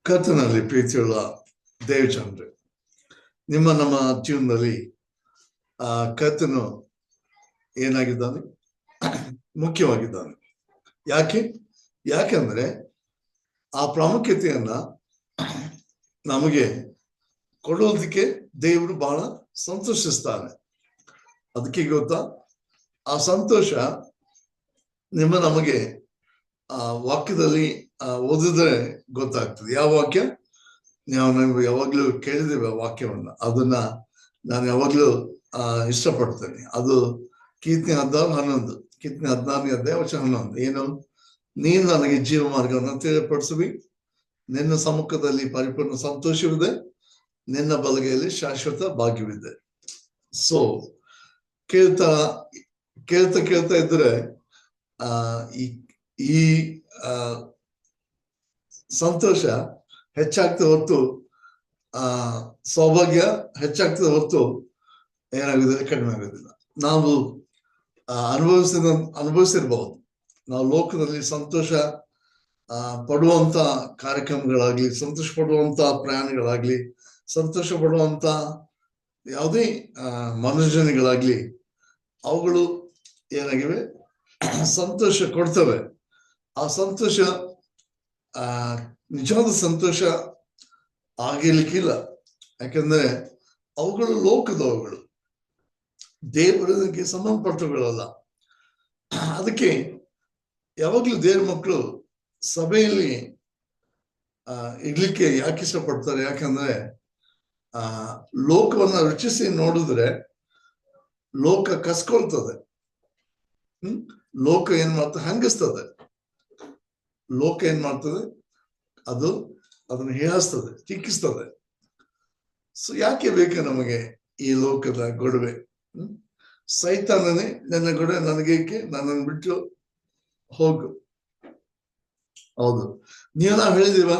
ಕರ್ತನಲ್ಲಿ ಪ್ರೀತಿಯುಳ್ಳ ದೇವಜನರೇ, ನಮ್ಮ ಜೀವನದಲ್ಲಿ ಕರ್ತನು ಏನಾಗಿದ್ದಾನೆ? ಮುಖ್ಯವಾಗಿದ್ದಾನೆ. ಯಾಕೆಂದ್ರೆ ಆ ಪ್ರಾಮುಖ್ಯತೆಯನ್ನ ನಮಗೆ ಕೊಡೋದಕ್ಕೆ ದೇವರು ಬಹಳ ಸಂತೋಷಿಸ್ತಾನೆ. ಅದಕ್ಕೆ ಗೊತ್ತಾ, ಆ ಸಂತೋಷ ನಮಗೆ ವಾಕ್ಯದಲ್ಲಿ ಓದಿದ್ರೆ ಗೊತ್ತಾಗ್ತದೆ. ಯಾವ ವಾಕ್ಯ? ನಾವು ಯಾವಾಗ್ಲೂ ಕೇಳಿದ್ದೇವೆ ಆ ವಾಕ್ಯವನ್ನ. ಅದನ್ನ ನಾನು ಯಾವಾಗ್ಲೂ ಇಷ್ಟಪಡ್ತೇನೆ. ಅದು ಕೀರ್ತನೆ 16:11, ಕೀರ್ತನೆ 16ನೇ ಅಧ್ಯಾಯ ವಚನ 11. ಏನು? ನೀನು ನನಗೆ ಜೀವ ಮಾರ್ಗವನ್ನು ತಿಳಿಪಡಿಸುವಿ, ನಿನ್ನ ಸಮ್ಮುಖದಲ್ಲಿ ಪರಿಪೂರ್ಣ ಸಂತೋಷವಿದೆ, ನಿನ್ನ ಬಲಗೈಯಲ್ಲಿ ಶಾಶ್ವತ ಭಾಗ್ಯವಿದೆ. ಸೊ ಕೇಳ್ತಾ ಇದ್ರೆ ಈ ಸಂತೋಷ ಹೆಚ್ಚಾಗ್ತದೆ ಹೊತ್ತು, ಸೌಭಾಗ್ಯ ಹೆಚ್ಚಾಗ್ತದೆ ಹೊತ್ತು ಏನಾಗುದಿಲ್ಲ, ಕಡಿಮೆ ಆಗೋದಿಲ್ಲ. ನಾವು ಅನುಭವಿಸಿರ್ಬಹುದು. ನಾವು ಲೋಕದಲ್ಲಿ ಸಂತೋಷ ಪಡುವಂತ ಕಾರ್ಯಕ್ರಮಗಳಾಗ್ಲಿ, ಸಂತೋಷ ಪಡುವಂತ ಪ್ರಯಾಣಗಳಾಗ್ಲಿ, ಸಂತೋಷ ಪಡುವಂತ ಯಾವುದೇ ಮನೋರಂಜನೆಗಳಾಗ್ಲಿ, ಅವುಗಳು ಏನಾಗಿವೆ, ಸಂತೋಷ ಕೊಡ್ತವೆ. ಆ ಸಂತೋಷ ನಿಜವಾದ ಸಂತೋಷ ಆಗಿರ್ಲಿಕ್ಕಿಲ್ಲ. ಯಾಕಂದ್ರೆ ಅವುಗಳು ಲೋಕದವುಗಳು, ದೇವರಿಗೆ ಸಂಬಂಧಪಟ್ಟವುಗಳಲ್ಲ. ಅದಕ್ಕೆ ಯಾವಾಗ್ಲೂ ದೇವ್ರ ಮಕ್ಕಳು ಸಭೆಯಲ್ಲಿ ಇರ್ಲಿಕ್ಕೆ ಯಾಕೆ ಇಷ್ಟಪಡ್ತಾರೆ? ಯಾಕಂದ್ರೆ ಲೋಕವನ್ನ ರುಚಿಸಿ ನೋಡಿದ್ರೆ ಲೋಕ ಕಸ್ಕೊಳ್ತದೆ. ಲೋಕ ಏನ್ ಮಾಡ್ತದೆ? ಹಂಗಿಸ್ತದೆ. ಲೋಕ ಏನ್ ಮಾಡ್ತದೆ? ಅದನ್ನ ಹೇಳಸ್ತದೆ, ಚಿಕ್ಕಿಸ್ತದೆ. ಸೊ ಯಾಕೆ ಬೇಕು ನಮಗೆ ಈ ಲೋಕದ ಗೊಡವೆ? ಸೈತಾನನೇ ನನ್ನ ಗೊಡವೆ ನನಗೇಕೆ, ನನ್ನನ್ನು ಬಿಟ್ಟು ಹೋಗು. ಹೌದು, ನಾವು ಹೇಳಿದೀವ,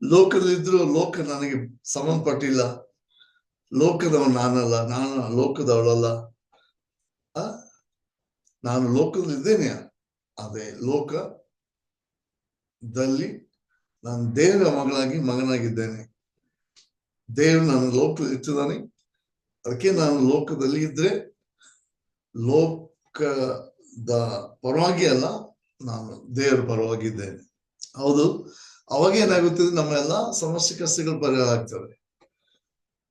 ಲೋಕದಲ್ಲಿದ್ರು ಲೋಕ ನನಗೆ ಸಂಬಂಧಪಟ್ಟಿಲ್ಲ, ಲೋಕದವ ನಾನಲ್ಲ, ನಾನು ಲೋಕದವಳಲ್ಲ. ನಾನು ಲೋಕದಲ್ಲಿದ್ದೇನೆ, ಅದೇ ಲೋಕದಲ್ಲಿ ನಾನು ದೇವರ ಮಗನಾಗಿದ್ದೇನೆ. ದೇವರು ನನ್ನ ಲೋಕದಲ್ಲಿ ಇಟ್ಟಿದ್ದಾನೆ. ಅದಕ್ಕೆ ನಾನು ಲೋಕದಲ್ಲಿ ಇದ್ರೆ ಲೋಕದ ಪರವಾಗಿ ಅಲ್ಲ, ನಾನು ದೇವರ ಪರವಾಗಿದ್ದೇನೆ. ಹೌದು, ಅವಾಗ ಏನಾಗುತ್ತದೆ? ನಮ್ಮ ಎಲ್ಲಾ ಸಮಸ್ಯೆ ಕಷ್ಟಗಳು ಪರಿಹಾರ ಆಗ್ತವೆ.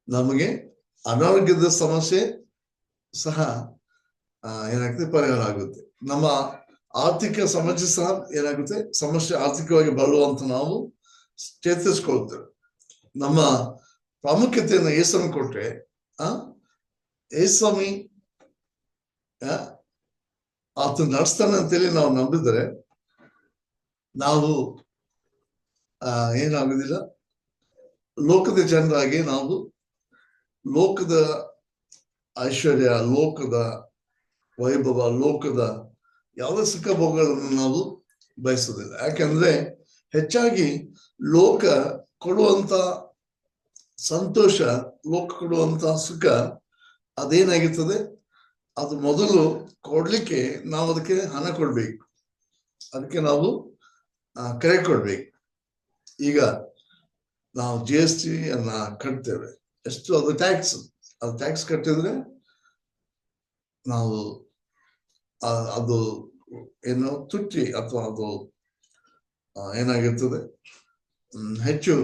ನಮಗೆ ಅನಾರೋಗ್ಯದ ಸಮಸ್ಯೆ ಸಹ ಏನಾಗ್ತದೆ? ಪರಿಹಾರ ಆಗುತ್ತೆ. ನಮ್ಮ ಆರ್ಥಿಕ ಸಮಸ್ಯೆ ಸಹ ಏನಾಗುತ್ತೆ? ಸಮಸ್ಯೆ ಆರ್ಥಿಕವಾಗಿ ಬರುವಂತ ನಾವು ಚೇತರಿಸ್ಕೊಳ್ತೇವೆ. ನಮ್ಮ ಪ್ರಾಮುಖ್ಯತೆಯನ್ನು ಯೇಸುವಿಗೆ ಕೊಟ್ರೆ, ಯೇಸುಸ್ವಾಮಿ ಆತ ನಡೆಸ್ತಾನೆ ಅಂತೇಳಿ ನಾವು ನಂಬಿದರೆ ನಾವು ಏನಾಗುದಿಲ್ಲ, ಲೋಕದ ಜನರಾಗಿ ನಾವು ಲೋಕದ ಐಶ್ವರ್ಯ, ಲೋಕದ ವೈಭವ, ಲೋಕದ ಯಾವುದೇ ಸುಖ ಭೋಗಗಳನ್ನು ನಾವು ಬಯಸೋದಿಲ್ಲ. ಯಾಕಂದ್ರೆ ಹೆಚ್ಚಾಗಿ ಲೋಕ ಕೊಡುವಂತ ಸಂತೋಷ, ಲೋಕ ಕೊಡುವಂತ ಸುಖ ಅದೇನಾಗಿರ್ತದೆ? ಅದು ಮೊದಲು ಕೊಡ್ಲಿಕ್ಕೆ ನಾವು ಅದಕ್ಕೆ ಹಣ ಕೊಡ್ಬೇಕು, ಅದಕ್ಕೆ ನಾವು ಕರೆ ಕೊಡ್ಬೇಕು. ಈಗ ನಾವು GST ಅನ್ನ ಕಟ್ತೇವೆ, ಎಷ್ಟು? ಅದು ಟ್ಯಾಕ್ಸ್ ಕಟ್ಟಿದ್ರೆ ನಾವು ಅದು ಏನು ತುಟ್ಟಿ ಅಥವಾ ಅದು ಏನಾಗಿರ್ತದೆ, ಹೆಚ್ಚು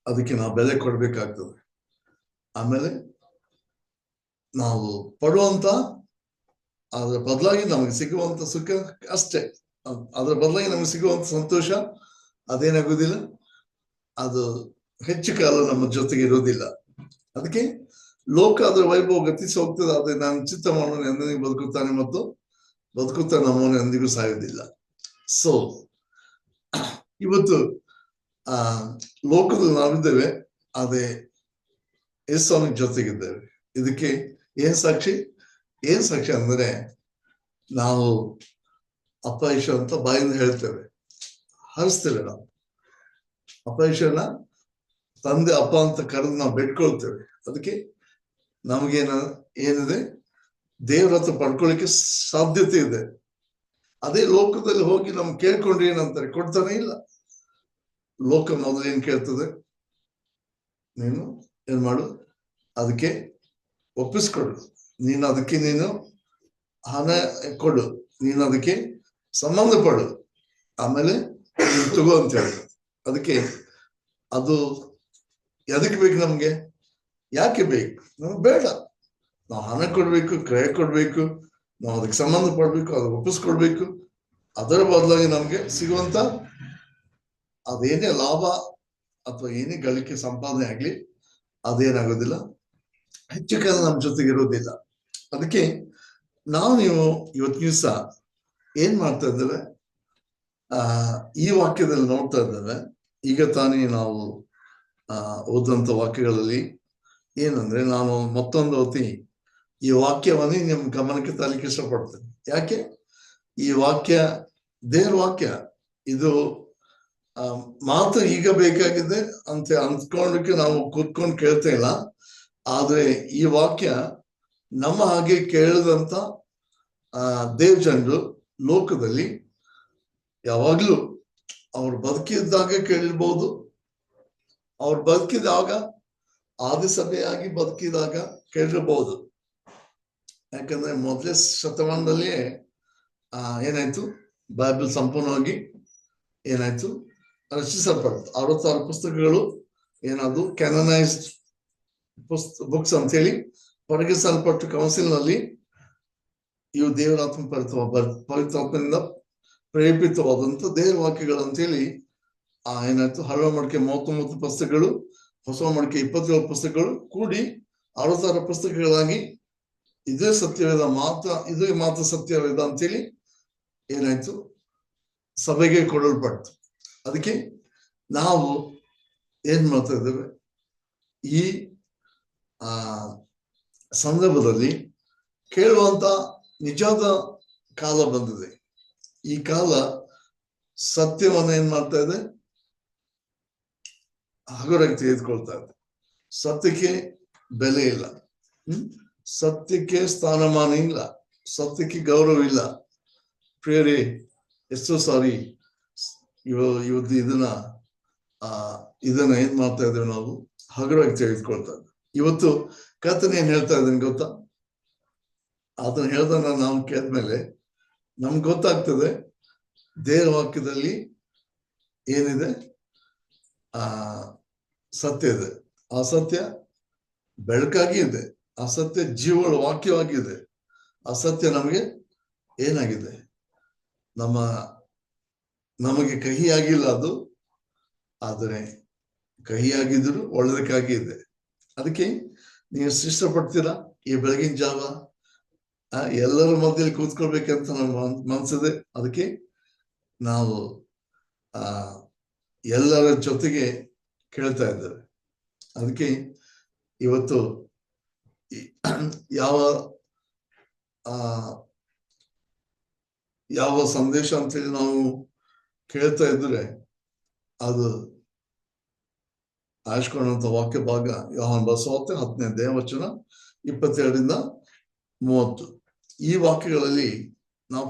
ಅದಕ್ಕೆ ನಾವು ಬೆಲೆ ಕೊಡ್ಬೇಕಾಗ್ತದೆ. ಆಮೇಲೆ ನಾವು ಪಡುವಂತ ಅದರ ಬದಲಾಗಿ ನಮಗೆ ಸಿಗುವಂತ ಸುಖ ಅಷ್ಟೇ, ಅದರ ಬದಲಾಗಿ ನಮಗೆ ಸಿಗುವಂತ ಸಂತೋಷ ಅದೇನಾಗುವುದಿಲ್ಲ, ಅದು ಹೆಚ್ಚು ಕಾಲ ನಮ್ಮ ಜೊತೆಗೆ ಇರುವುದಿಲ್ಲ. ಅದಕ್ಕೆ ಲೋಕ ಅದರ ವೈಭವ ಗತಿಸಿ ಹೋಗ್ತದೆ. ಅದೇ ನಾನು ಚಿತ್ತ ಮಾಡೋನು ಎಂದಿಗೂ ಬದುಕುತ್ತಾನೆ ಮತ್ತು ಬದುಕುತ್ತಾ ನಮ್ಮನ್ನು ಎಂದಿಗೂ ಸಾಯುವುದಿಲ್ಲ. ಸೊ ಇವತ್ತು ಲೋಕದಲ್ಲಿ ನಾವಿದ್ದೇವೆ, ಅದೇ ಯೇಸುವಿನ ಜೊತೆಗಿದ್ದೇವೆ. ಇದಕ್ಕೆ ಏನ್ ಸಾಕ್ಷಿ ಅಂದ್ರೆ ನಾವು ಅಪ್ಪ ಈಶ್ವರ ಅಂತ ಬಾಯಿಂದ ಹೇಳ್ತೇವೆ, ಹರಿಸ್ತೇವೆ. ನಾವು ಅಪ್ಪ ಈಶ್ವರನ ತಂದೆ ಅಪ್ಪ ಅಂತ ಕರೆದು ನಾವು ಬೆಟ್ಕೊಳ್ತೇವೆ. ಅದಕ್ಕೆ ನಮಗೇನಿದೆ? ದೇವ್ರ ಹತ್ರ ಪಡ್ಕೊಳ್ಳಿಕ್ಕೆ ಸಾಧ್ಯತೆ ಇದೆ. ಅದೇ ಲೋಕದಲ್ಲಿ ಹೋಗಿ ನಮ್ಗೆ ಕೇಳ್ಕೊಂಡ್ರೆ ಏನಂತಾರೆ, ಕೊಡ್ತಾನೆ ಇಲ್ಲ. ಲೋಕ ಮೊದಲು ಏನ್ ಕೇಳ್ತದೆ, ನೀನು ಏನ್ ಮಾಡು, ಅದಕ್ಕೆ ಒಪ್ಪಿಸ್ಕೊಡು, ನೀನು ಅದಕ್ಕೆ ನೀನು ಹಣ ಕೊಡು, ನೀನು ಅದಕ್ಕೆ ಸಂಬಂಧ ಪಡು, ಆಮೇಲೆ ನೀನು ತಗೋ ಅಂತ ಹೇಳಿ. ಅದಕ್ಕೆ ಅದು ಎದಕ್ಕೆ ಬೇಕು ನಮ್ಗೆ, ಯಾಕೆ ಬೇಕು, ನಮ್ಗೆ ಬೇಡ. ನಾವು ಹಣ ಕೊಡ್ಬೇಕು, ಕ್ರಯ ಕೊಡ್ಬೇಕು, ನಾವು ಅದಕ್ಕೆ ಸಂಬಂಧ ಪಡ್ಬೇಕು, ಅದಕ್ಕೆ ಒಪ್ಪಿಸ್ಕೊಡ್ಬೇಕು. ಅದರ ಬದಲಾಗಿ ನಮ್ಗೆ ಸಿಗುವಂತ ಅದೇನೇ ಲಾಭ ಅಥವಾ ಏನೇ ಗಳಿಕೆ ಸಂಪಾದನೆ ಆಗ್ಲಿ ಅದೇನಾಗೋದಿಲ್ಲ, ಹೆಚ್ಚು ಕಾಲ ನಮ್ಮ ಜೊತೆಗೆ ಇರೋದಿಲ್ಲ. ಅದಕ್ಕೆ ನೀವು ಇವತ್ತಿನ ದಿವಸ ಏನ್ ಮಾಡ್ತಾ ಇದ್ದೇವೆ, ಈ ವಾಕ್ಯದಲ್ಲಿ ನೋಡ್ತಾ ಇದ್ದೇವೆ. ಈಗ ತಾನೇ ನಾವು ಓದಂತ ವಾಕ್ಯಗಳಲ್ಲಿ ಏನಂದ್ರೆ, ನಾನು ಮತ್ತೊಂದು ಹೊತ್ತಿ ಈ ವಾಕ್ಯವನ್ನೇ ನಿಮ್ ಗಮನಕ್ಕೆ ತರಲಿಕ್ಕೆ ಇಷ್ಟಪಡ್ತೇನೆ. ಯಾಕೆ, ಈ ವಾಕ್ಯ ದೇವ್ರ ವಾಕ್ಯ, ಇದು ಮಾತ್ರ ಈಗ ಬೇಕಾಗಿದೆ ಅಂತ ಅಂದ್ಕೊಂಡಕ್ಕೆ ನಾವು ಕೂತ್ಕೊಂಡು ಕೇಳ್ತಾ ಇಲ್ಲ. ಆದ್ರೆ ಈ ವಾಕ್ಯ ನಮ್ಮ ಹಾಗೆ ಕೇಳಿದಂತ ದೇವ್ ಜನರು ಲೋಕದಲ್ಲಿ ಯಾವಾಗ್ಲೂ ಅವ್ರು ಬದುಕಿದ್ದಾಗ ಕೇಳಿರ್ಬೋದು, ಅವ್ರು ಬದುಕಿದಾಗ ಆದಿಸಭೆಯಾಗಿ ಬದುಕಿದಾಗ ಕೇಳಿರ್ಬೋದು. ಯಾಕಂದ್ರೆ ಮೊದಲೇ ಶತಮಾನದಲ್ಲಿಯೇ ಏನಾಯ್ತು, ಬೈಬಲ್ ಸಂಪೂರ್ಣವಾಗಿ ಏನಾಯ್ತು, ರಚಿಸಲ್ಪಡ್ತು. 66 ಪುಸ್ತಕಗಳು ಏನಾದ್ರು ಕ್ಯಾನನೈಸ್ಡ್ ಬುಕ್ಸ್ ಅಂತ ಹೇಳಿ ಪರಿಗಣಿಸಲ್ಪಟ್ಟು ಕೌನ್ಸಿಲ್ನಲ್ಲಿ ಇವು ದೇವರಾತ್ಮ ಪವಿತ್ರಾತ್ಮದಿಂದ ಪ್ರೇರೇಪಿತವಾದಂತ ದೇವರ ವಾಕ್ಯಗಳು ಅಂತೇಳಿ ಏನಾಯ್ತು, ಹಳವ ಮಡಿಕೆ 39 ಪುಸ್ತಕಗಳು, ಹೊಸ ಮಡಿಕೆ 27 ಪುಸ್ತಕಗಳು ಕೂಡಿ 66 ಪುಸ್ತಕಗಳಾಗಿ ಇದೇ ಸತ್ಯವೇದ ಮಾತ್ರ, ಇದೇ ಮಾತ್ರ ಸತ್ಯವೇದ ಅಂತೇಳಿ ಏನಾಯ್ತು, ಸಭೆಗೆ ಕೊಡಲ್ಪಡ್ತು. ಅದಕ್ಕೆ ನಾವು ಏನ್ ಮಾಡ್ತಾ ಇದ್ದೇವೆ, ಈ ಸಂದರ್ಭದಲ್ಲಿ ಕೇಳುವಂತ ನಿಜವಾದ ಕಾಲ ಬಂದಿದೆ. ಈ ಕಾಲ ಸತ್ಯವನ್ನ ಏನ್ ಮಾಡ್ತಾ ಇದೆ, ಹಗುರಾಗಿ ತೆಗೆದುಕೊಳ್ತಾ ಇದೆ. ಸತ್ಯಕ್ಕೆ ಬೆಲೆ ಇಲ್ಲ, ಸತ್ಯಕ್ಕೆ ಸ್ಥಾನಮಾನ ಇಲ್ಲ, ಸತ್ಯಕ್ಕೆ ಗೌರವ ಇಲ್ಲ. ಪ್ರಿಯರೇ, ಎಷ್ಟೋ ಸಾರಿ ಇವತ್ತು ಇದನ್ನ ಏನ್ ಮಾಡ್ತಾ ಇದ್ದೇವೆ, ನಾವು ಹಗುರಾಗಿ ತೆಗೆದುಕೊಳ್ತಾ ಇದ್ದೇವೆ. ಇವತ್ತು ಕರ್ತನ ಏನ್ ಹೇಳ್ತಾ ಇದ್ದೇನೆ ಗೊತ್ತಾ, ಅದನ್ನ ಹೇಳ್ದನ್ನ ನಾವು ಕೇಳಿದ್ಮೇಲೆ ನಮ್ಗೆ ಗೊತ್ತಾಗ್ತದೆ ದೇವರ ವಾಕ್ಯದಲ್ಲಿ ಏನಿದೆ, ಸತ್ಯ ಇದೆ. ಆ ಸತ್ಯ ಬೆಳಕಾಗಿ ಇದೆ, ಆ ಸತ್ಯ ಜೀವಗಳ ವಾಕ್ಯವಾಗಿದೆ. ಆ ಸತ್ಯ ನಮಗೆ ಏನಾಗಿದೆ, ನಮಗೆ ಕಹಿಯಾಗಿಲ್ಲ ಅದು, ಆದರೆ ಕಹಿಯಾಗಿದ್ರು ಒಳ್ಳೆದಕ್ಕಾಗಿ ಇದೆ. ಅದಕ್ಕೆ ನೀವು ಇಷ್ಟಪಡ್ತೀರಾ ಈ ಬೆಳಗಿನ ಜಾವ ಎಲ್ಲರ ಮಧ್ಯದಲ್ಲಿ ಕೂತ್ಕೊಳ್ಬೇಕಂತ ನಮ್ಮ ಮನ್ಸಿದೆ. ಅದಕ್ಕೆ ನಾವು ಎಲ್ಲರ ಜೊತೆಗೆ ಕೇಳ್ತಾ ಇದ್ದೇವೆ. ಅದಕ್ಕೆ ಇವತ್ತು ಯಾವ ಸಂದೇಶ ಅಂತೇಳಿ ನಾವು ಕೇಳ್ತಾ ಇದ್ರೆ ಅದು ಆಯ್ಸ್ಕೊಂಡಂತ ವಾಕ್ಯ ಭಾಗ ಯೋಹಾನ ಬಸವಾರ್ತೆ 10ನೇ ವಚನ 22-30. ಈ ವಾಕ್ಯಗಳಲ್ಲಿ ನಾವು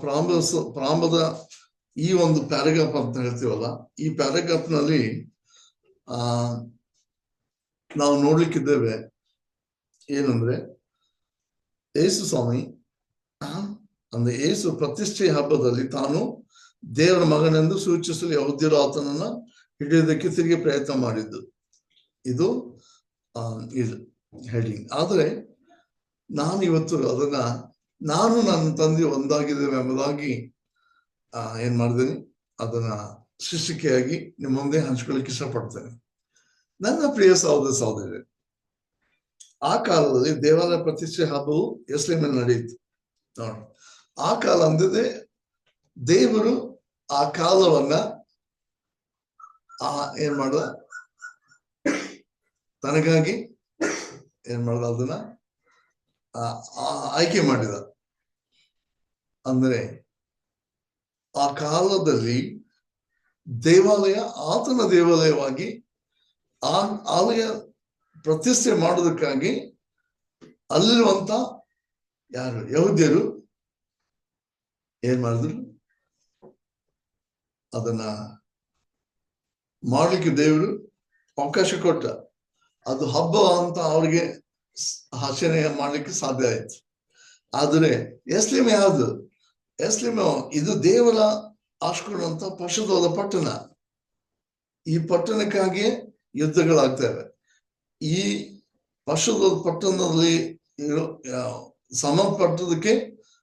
ಪ್ರಾರಂಭದ ಈ ಒಂದು ಪ್ಯಾರಾಗ್ರಾಫ್ ಅಂತ ಹೇಳ್ತೀವಲ್ಲ, ಈ ಪ್ಯಾರಾಗ್ರಾಫ್ ನಲ್ಲಿ ನಾವು ನೋಡ್ಲಿಕ್ಕಿದ್ದೇವೆ ಏನಂದ್ರೆ, ಯೇಸು ಸ್ವಾಮಿ ಅಂದ್ರೆ ಯೇಸು ಪ್ರತಿಷ್ಠೆಯ ಹಬ್ಬದಲ್ಲಿ ತಾನು ದೇವರ ಮಗನೆಂದು ಸೂಚಿಸಲು ಯಹೂದ್ಯರು ಆತನನ್ನ ಹಿಡಿಯೋದಕ್ಕೆ ತಿರುಗಿ ಪ್ರಯತ್ನ ಮಾಡಿದ್ದು. ಇದು ಹೆಡಿಂಗ್. ಆದ್ರೆ ನಾನು ಇವತ್ತು ಅದನ್ನ ನಾನು ನನ್ನ ತಂದೆ ಒಂದಾಗಿದ್ದೇವೆ ಎಂಬುದಾಗಿ ಏನ್ ಮಾಡಿದ್ದೇನೆ, ಅದನ್ನ ಶೀರ್ಷಿಕೆಯಾಗಿ ನಿಮ್ಮ ಮುಂದೆ ಹಂಚ್ಕೊಳ್ಳಿಕ್ಕೆ ಇಷ್ಟಪಡ್ತೇನೆ. ನನ್ನ ಪ್ರಿಯ ಸಹೋದರ, ಆ ಕಾಲದಲ್ಲಿ ದೇವಾಲಯ ಪ್ರತಿಷ್ಠೆ ಹಬ್ಬವು ಯೆರೂಸಲೇಮಿನಲ್ಲಿ ನಡೆಯಿತು. ನೋಡಿ, ಆ ಕಾಲ ಅಂದಿದೆ, ದೇವರು ಆ ಕಾಲವನ್ನ ಏನ್ ಮಾಡ್ದ, ತನಗಾಗಿ ಏನ್ ಮಾಡ್ದ, ಅದನ್ನ ಆಯ್ಕೆ ಮಾಡಿದ. ಅಂದ್ರೆ ಆ ಕಾಲದಲ್ಲಿ ದೇವಾಲಯ ಆತನ ದೇವಾಲಯವಾಗಿ ಆ ಆಲಯ ಪ್ರತಿಷ್ಠೆ ಮಾಡೋದಕ್ಕಾಗಿ ಅಲ್ಲಿರುವಂತ ಯಾರು ಯಹೂದ್ಯರು ಏನ್ ಮಾಡಿದ್ರು, ಅದನ್ನ ಮಾಡ್ಲಿಕ್ಕೆ ದೇವರು ಅವಕಾಶ ಕೊಟ್ಟ. ಅದು ಹಬ್ಬ ಅಂತ ಅವ್ರಿಗೆ ಆಚರಣೆ ಮಾಡ್ಲಿಕ್ಕೆ ಸಾಧ್ಯ ಆಯ್ತು. ಆದರೆ ಎಸ್ಲಿಮ್ ಯಾವುದು? ಎಸ್ಲಿಮ್ ಇದು ದೇವರ ಆಶ್ಕೊಳ್ಳುವಂತ ಪರಿಶುದ್ಧವಾದ ಪಟ್ಟಣ. ಈ ಪಟ್ಟಣಕ್ಕಾಗಿ ಯುದ್ಧಗಳಾಗ್ತವೆ. ಈ ಪರಿಶುದ್ಧವಾದ ಪಟ್ಟಣದಲ್ಲಿ ಸಂಬಂಧಪಟ್ಟದಕ್ಕೆ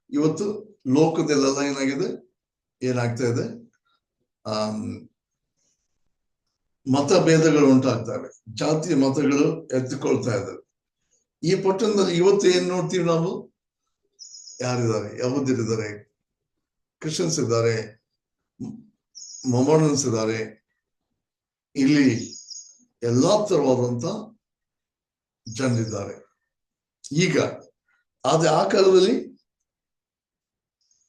ಇವತ್ತು ಲೋಕದಲ್ಲೆಲ್ಲ ಏನಾಗ್ತಾ ಇದೆ, ಮತಭೇದಗಳು ಉಂಟಾಗ್ತವೆ, ಜಾತಿಯ ಮತಗಳು ಎತ್ತಿಕೊಳ್ತಾ ಇದ್ದಾವೆ. ಈ ಪಟ್ಟಣದಲ್ಲಿ ಇವತ್ತು ಏನ್ ನೋಡ್ತೀವಿ ನಾವು? ಯಾರಿದ್ದಾರೆ? ಯಹೂದ್ಯರಿದ್ದಾರೆ, ಕ್ರಿಶ್ಚಿಯನ್ಸ್ ಇದ್ದಾರೆ, ಮೊಮೋನನ್ಸ್ ಇದ್ದಾರೆ. ಇಲ್ಲಿ ಎಲ್ಲಾ ತರವಾದಂತ ಜನರಿದ್ದಾರೆ. ಈಗ ಆ ಕಾಲದಲ್ಲಿ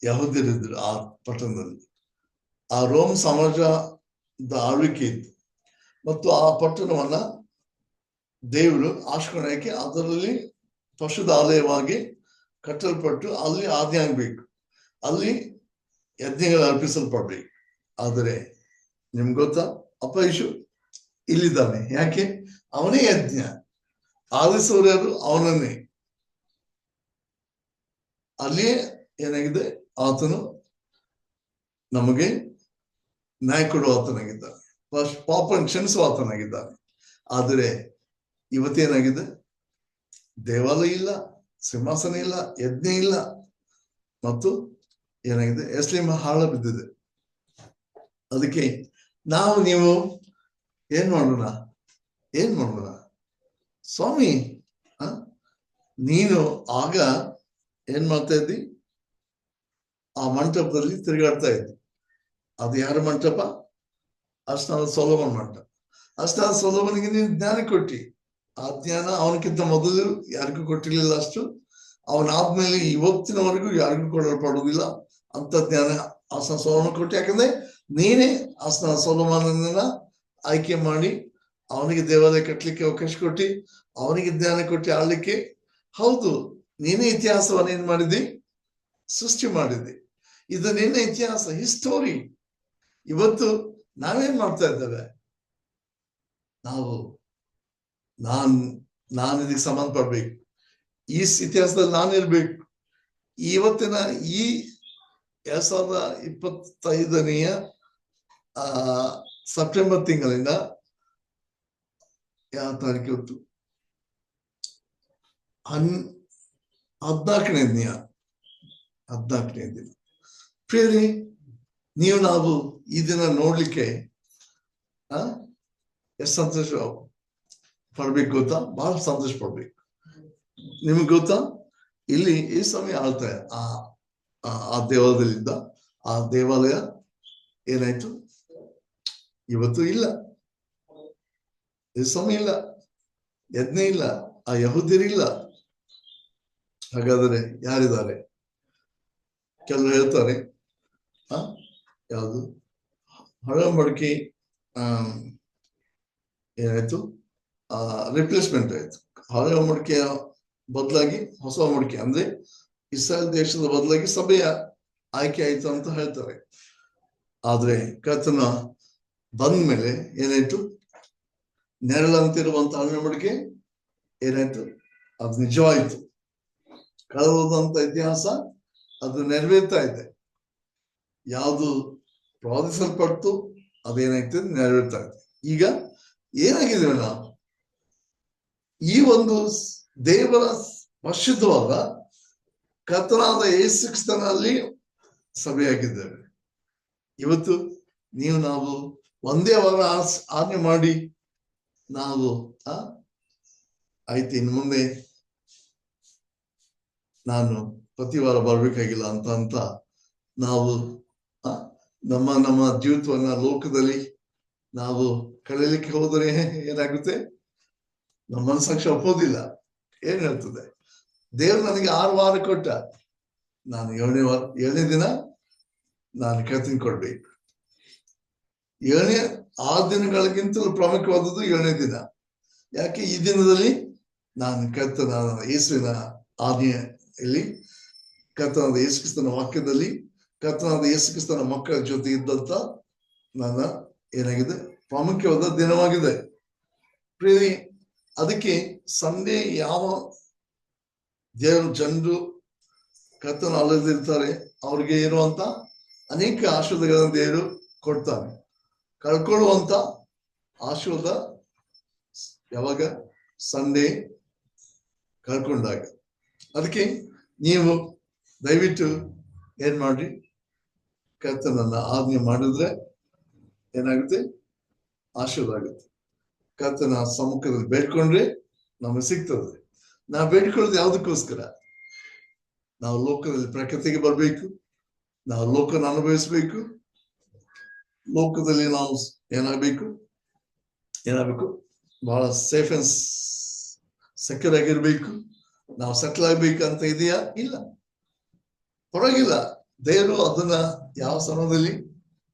ಯಹೂದ್ಯರಿದ್ರು ಆ ಪಟ್ಟಣದಲ್ಲಿ. ಆ ರೋಮ್ ಸಮಾಜದ ಆಳ್ವಿಕೆ ಇತ್ತು ಮತ್ತು ಆ ಪಟ್ಟಣವನ್ನ ದೇವರು ಆಶ್ರಯಕ್ಕೆ ಅದರಲ್ಲಿ ಪರಿಶುದ್ಧ ಆಲಯವಾಗಿ ಕಟ್ಟಲ್ಪಟ್ಟು ಅಲ್ಲಿ ಆಜ್ಞೆ ಆಗ್ಬೇಕು, ಅಲ್ಲಿ ಯಜ್ಞಗಳು ಅರ್ಪಿಸಲ್ಪಡ್ಬೇಕು. ಆದರೆ ನಿಮ್ಗೆ ಗೊತ್ತಾ, ಅಪಯಶು ಇಲ್ಲಿದ್ದಾನೆ. ಯಾಕೆ? ಅವನೇ ಯಜ್ಞ, ಆಲಿಸುವವರು ಅವನನ್ನೇ. ಅಲ್ಲಿಯೇ ಏನಾಗಿದೆ, ಆತನು ನಮಗೆ ನ್ಯಾಯ ಕೊಡುವ ಆತನಾಗಿದ್ದಾನೆ, ಪಾಪನ ಕ್ಷಮಿಸುವ ಆತನಾಗಿದ್ದಾನೆ. ಆದರೆ ಇವತ್ತೇನಾಗಿದೆ? ದೇವಾಲಯ ಇಲ್ಲ, ಸಿಂಹಾಸನ ಇಲ್ಲ, ಯಜ್ಞ ಇಲ್ಲ, ಮತ್ತು ಏನಾಗಿದೆ, ಎಸ್ಲಿಮ್ ಹಾಳ ಬಿದ್ದಿದೆ. ಅದಕ್ಕೆ ನೀವು ಏನ್ ಮಾಡೋಣ? ಸ್ವಾಮಿ, ನೀನು ಆಗ ಏನ್ ಮಾಡ್ತಾ ಇದ್ದಿ? ಆ ಮಂಟಪದಲ್ಲಿ ತಿರುಗಾಡ್ತಾ ಇದ್ದಿ. ಅದು ಯಾರ ಮಂಟಪ? ಅರ್ಶನಾದ ಸೊಲೊಮನ್ ಮಂಟಪ. ಅರ್ಶನಾದ ಸೊಲೊಮನ್ಗೆ ನೀನು ಜ್ಞಾನ ಕೊಟ್ಟಿ. ಆ ಜ್ಞಾನ ಅವನಕ್ಕಿಂತ ಮೊದಲು ಯಾರಿಗೂ ಕೊಟ್ಟಿರ್ಲಿಲ್ಲ ಅಷ್ಟು. ಅವನಾದ್ಮೇಲೆ ಇವತ್ತಿನವರೆಗೂ ಯಾರಿಗೂ ಕೊಡಲ್ಪಡುವುದಿಲ್ಲ ಅಂತ ಜ್ಞಾನ ಅರ್ಶನಾದ ಸೊಲೊಮನ್ ಕೊಟ್ಟಿ. ಯಾಕಂದ್ರೆ ನೀನೇ ಅರ್ಶನಾದ ಸೊಲೊಮನನ್ನ ಆಯ್ಕೆ ಮಾಡಿ ಅವನಿಗೆ ದೇವಾಲಯ ಕಟ್ಟಲಿಕ್ಕೆ ಅವಕಾಶ ಕೊಟ್ಟಿ, ಅವನಿಗೆ ಜ್ಞಾನ ಕೊಟ್ಟು ಆಳ್ಲಿಕ್ಕೆ. ಹೌದು, ನೀನೇ ಇತಿಹಾಸವನ್ನ ಏನ್ ಮಾಡಿದ್ದಿ? ಸೃಷ್ಟಿ ಮಾಡಿದ್ದಿ. ಇದು ನಿನ್ನ ಇತಿಹಾಸ, ಹಿಸ್ಟೋರಿ. ಇವತ್ತು ನಾವೇನ್ ಮಾಡ್ತಾ ಇದ್ದೇವೆ? ನಾನು ಇದಕ್ಕೆ ಸಂಬಂಧಪಡ್ಬೇಕು, ಈ ಇತಿಹಾಸದಲ್ಲಿ ನಾನಿರ್ಬೇಕು. ಇವತ್ತಿನ ಈ 2025 ಸೆಪ್ಟೆಂಬರ್ ತಿಂಗಳಿಂದ ಯಾವ ತಾರೀಕು ಇವತ್ತು? 14ನೇ ದಿನ. ಪ್ರಿಯರೇ, ನಾವು ಈ ದಿನ ನೋಡ್ಲಿಕ್ಕೆ ಎಷ್ಟು ಸಂತೋಷ ಪಡ್ಬೇಕು ಗೊತ್ತಾ? ಬಹಳ ಸಂತೋಷ ಪಡ್ಬೇಕು. ನಿಮ್ಗೆ ಗೊತ್ತಾ, ಇಲ್ಲಿ ಈ ಸಮಯ ಆಳ್ತಾರೆ ಆ ದೇವಾಲಯದಲ್ಲಿದ್ದ ಆ ದೇವಾಲಯ ಏನಾಯ್ತು? ಇವತ್ತು ಇಲ್ಲ, ಈ ಸಮಯ ಇಲ್ಲ, ಯಜ್ಞ ಇಲ್ಲ, ಆ ಯಹೂದ್ಯರಿಲ್ಲ. ಹಾಗಾದರೆ ಯಾರಿದ್ದಾರೆ? ಕೆಲವರು ಹೇಳ್ತಾರೆ ಯಾವುದು ಹಳಂಬಡಿಕೆ ಏನಾಯ್ತು, ರಿಪ್ಲೇಸ್ಮೆಂಟ್ ಆಯ್ತು. ಹಳೆ ಒಮ್ಮಡಿಕೆಯ ಬದಲಾಗಿ ಹೊಸ ಒಮ್ಮಡಿಕೆ, ಅಂದ್ರೆ ಇಸ್ರಾಯೇಲ್ ದೇಶದ ಬದಲಾಗಿ ಸಭೆಯ ಆಯ್ಕೆ ಆಯ್ತು ಅಂತ ಹೇಳ್ತಾರೆ. ಆದ್ರೆ ಕರ್ತನ ಬಂದ ಮೇಲೆ ಏನಾಯ್ತು? ನೆರಳಂತಿರುವಂತ ಹಳೆ ಒಮ್ಮಡಿಕೆ ಏನಾಯ್ತು? ಅದು ನಿಜವಾಯ್ತು. ಕಳೆದಂತ ಇತಿಹಾಸ ಅದು ನೆರವೇರ್ತಾ ಇದೆ. ಯಾವುದು ಪ್ರವಾದಿಸಲ್ಪಟ್ಟು ಅದೇನಾಗ್ತದೆ? ನೆರವೇರ್ತಾ ಇದೆ. ಈಗ ಏನಾಗಿದ್ದೇವೆ ನಾವು? ಈ ಒಂದು ದೇವರ ಪರಿಶುದ್ಧವಾದ ಕರ್ತನಾದ ಯೇಸು ಕ್ರಿಸ್ತನಲ್ಲಿ ಸಭೆಯಾಗಿದ್ದೇವೆ. ಇವತ್ತು ನಾವು ಒಂದೇ ವಾರ ಆಜ್ಞೆ ಮಾಡಿ ನಾವು ಆಯ್ತು, ಇನ್ನು ಮುಂದೆ ನಾನು ಪ್ರತಿ ವಾರ ಬರ್ಬೇಕಾಗಿಲ್ಲ ಅಂತ ನಾವು ನಮ್ಮ ಜೀವಿತವನ್ನ ಲೋಕದಲ್ಲಿ ನಾವು ಕಳೀಲಿಕ್ಕೆ ಹೋದರೆ ಏನಾಗುತ್ತೆ? ನಮ್ಮ ಮನಸ್ಸಾಕ್ಷಿ ಒಪ್ಪೋದಿಲ್ಲ. ಏನ್ ಹೇಳ್ತದೆ? ದೇವ್ರು ನನಗೆ 6 ವಾರ ಕೊಟ್ಟ, ನಾನು 7ನೇ ದಿನ ನಾನು ಕರ್ತನ ಕೊಡ್ಬೇಕು. 6 ದಿನಗಳಿಗಿಂತಲೂ ಪ್ರಾಮುಖ್ಯವಾದದ್ದು 7ನೇ ದಿನ. ಯಾಕೆ? ಈ ದಿನದಲ್ಲಿ ನಾನು ಕರ್ತನ ಯೇಸುವಿನ ಆಜ್ಞೆಯಲ್ಲಿ, ಕರ್ತನಾದ ಯೇಸು ಕ್ರಿಸ್ತನ ವಾಕ್ಯದಲ್ಲಿ, ಕರ್ತನಾದ ಯೇಸು ಕ್ರಿಸ್ತನ ಮಕ್ಕಳ ಜೊತೆ ಇದ್ದಂತ ನನ್ನ ಏನಾಗಿದೆ ಪ್ರಾಮುಖ್ಯವಾದ ದಿನವಾಗಿದೆ. ಪ್ರೇರಿ ಅದಕ್ಕೆ ಸಂಡೇ ಯಾವ ಜನರು ಕರ್ತನ ಅಲ್ಲದಿರ್ತಾರೆ ಅವ್ರಿಗೆ ಇರುವಂತ ಅನೇಕ ಆಶೀರ್ವಾದಗಳನ್ನು ದೇವರು ಕೊಡ್ತಾನೆ. ಕಳ್ಕೊಳ್ಳುವಂತ ಆಶೀರ್ವಾದ ಯಾವಾಗ ಸಂಡೇ ಕಳ್ಕೊಂಡಾಗ. ಅದಕ್ಕೆ ನೀವು ದಯವಿಟ್ಟು ಏನ್ ಮಾಡ್ರಿ, ಕರ್ತನನ್ನ ಆಜ್ಞೆ ಮಾಡಿದ್ರೆ ಏನಾಗುತ್ತೆ, ಆಶೀರ್ವಾದ ಆಗುತ್ತೆ. ಕರ್ತನ ಸಮ್ಮುಖದಲ್ಲಿ ಬೇಡ್ಕೊಂಡ್ರೆ ನಮಗೆ ಸಿಗ್ತದೆ. ನಾವು ಬೇಡ್ಕೊಳ್ಳೋದು ಯಾವುದಕ್ಕೋಸ್ಕರ? ನಾವು ಲೋಕದಲ್ಲಿ ಪ್ರಕೃತಿಗೆ ಬರ್ಬೇಕು, ನಾವು ಲೋಕನ ಅನುಭವಿಸ್ಬೇಕು, ಲೋಕದಲ್ಲಿ ನಾವು ಏನಾಗಬೇಕು ಬಹಳ ಸೇಫ್ ಅಂಡ್ ಸೆಕ್ಯೂರ್ ಆಗಿರ್ಬೇಕು, ನಾವು ಸೆಟ್ಲ್ ಆಗ್ಬೇಕು ಅಂತ ಇದೆಯಾ? ಇಲ್ಲ, ಪರವಾಗಿಲ್ಲ. ದೇವರು ಅದನ್ನ ಯಾವ ಸಮಯದಲ್ಲಿ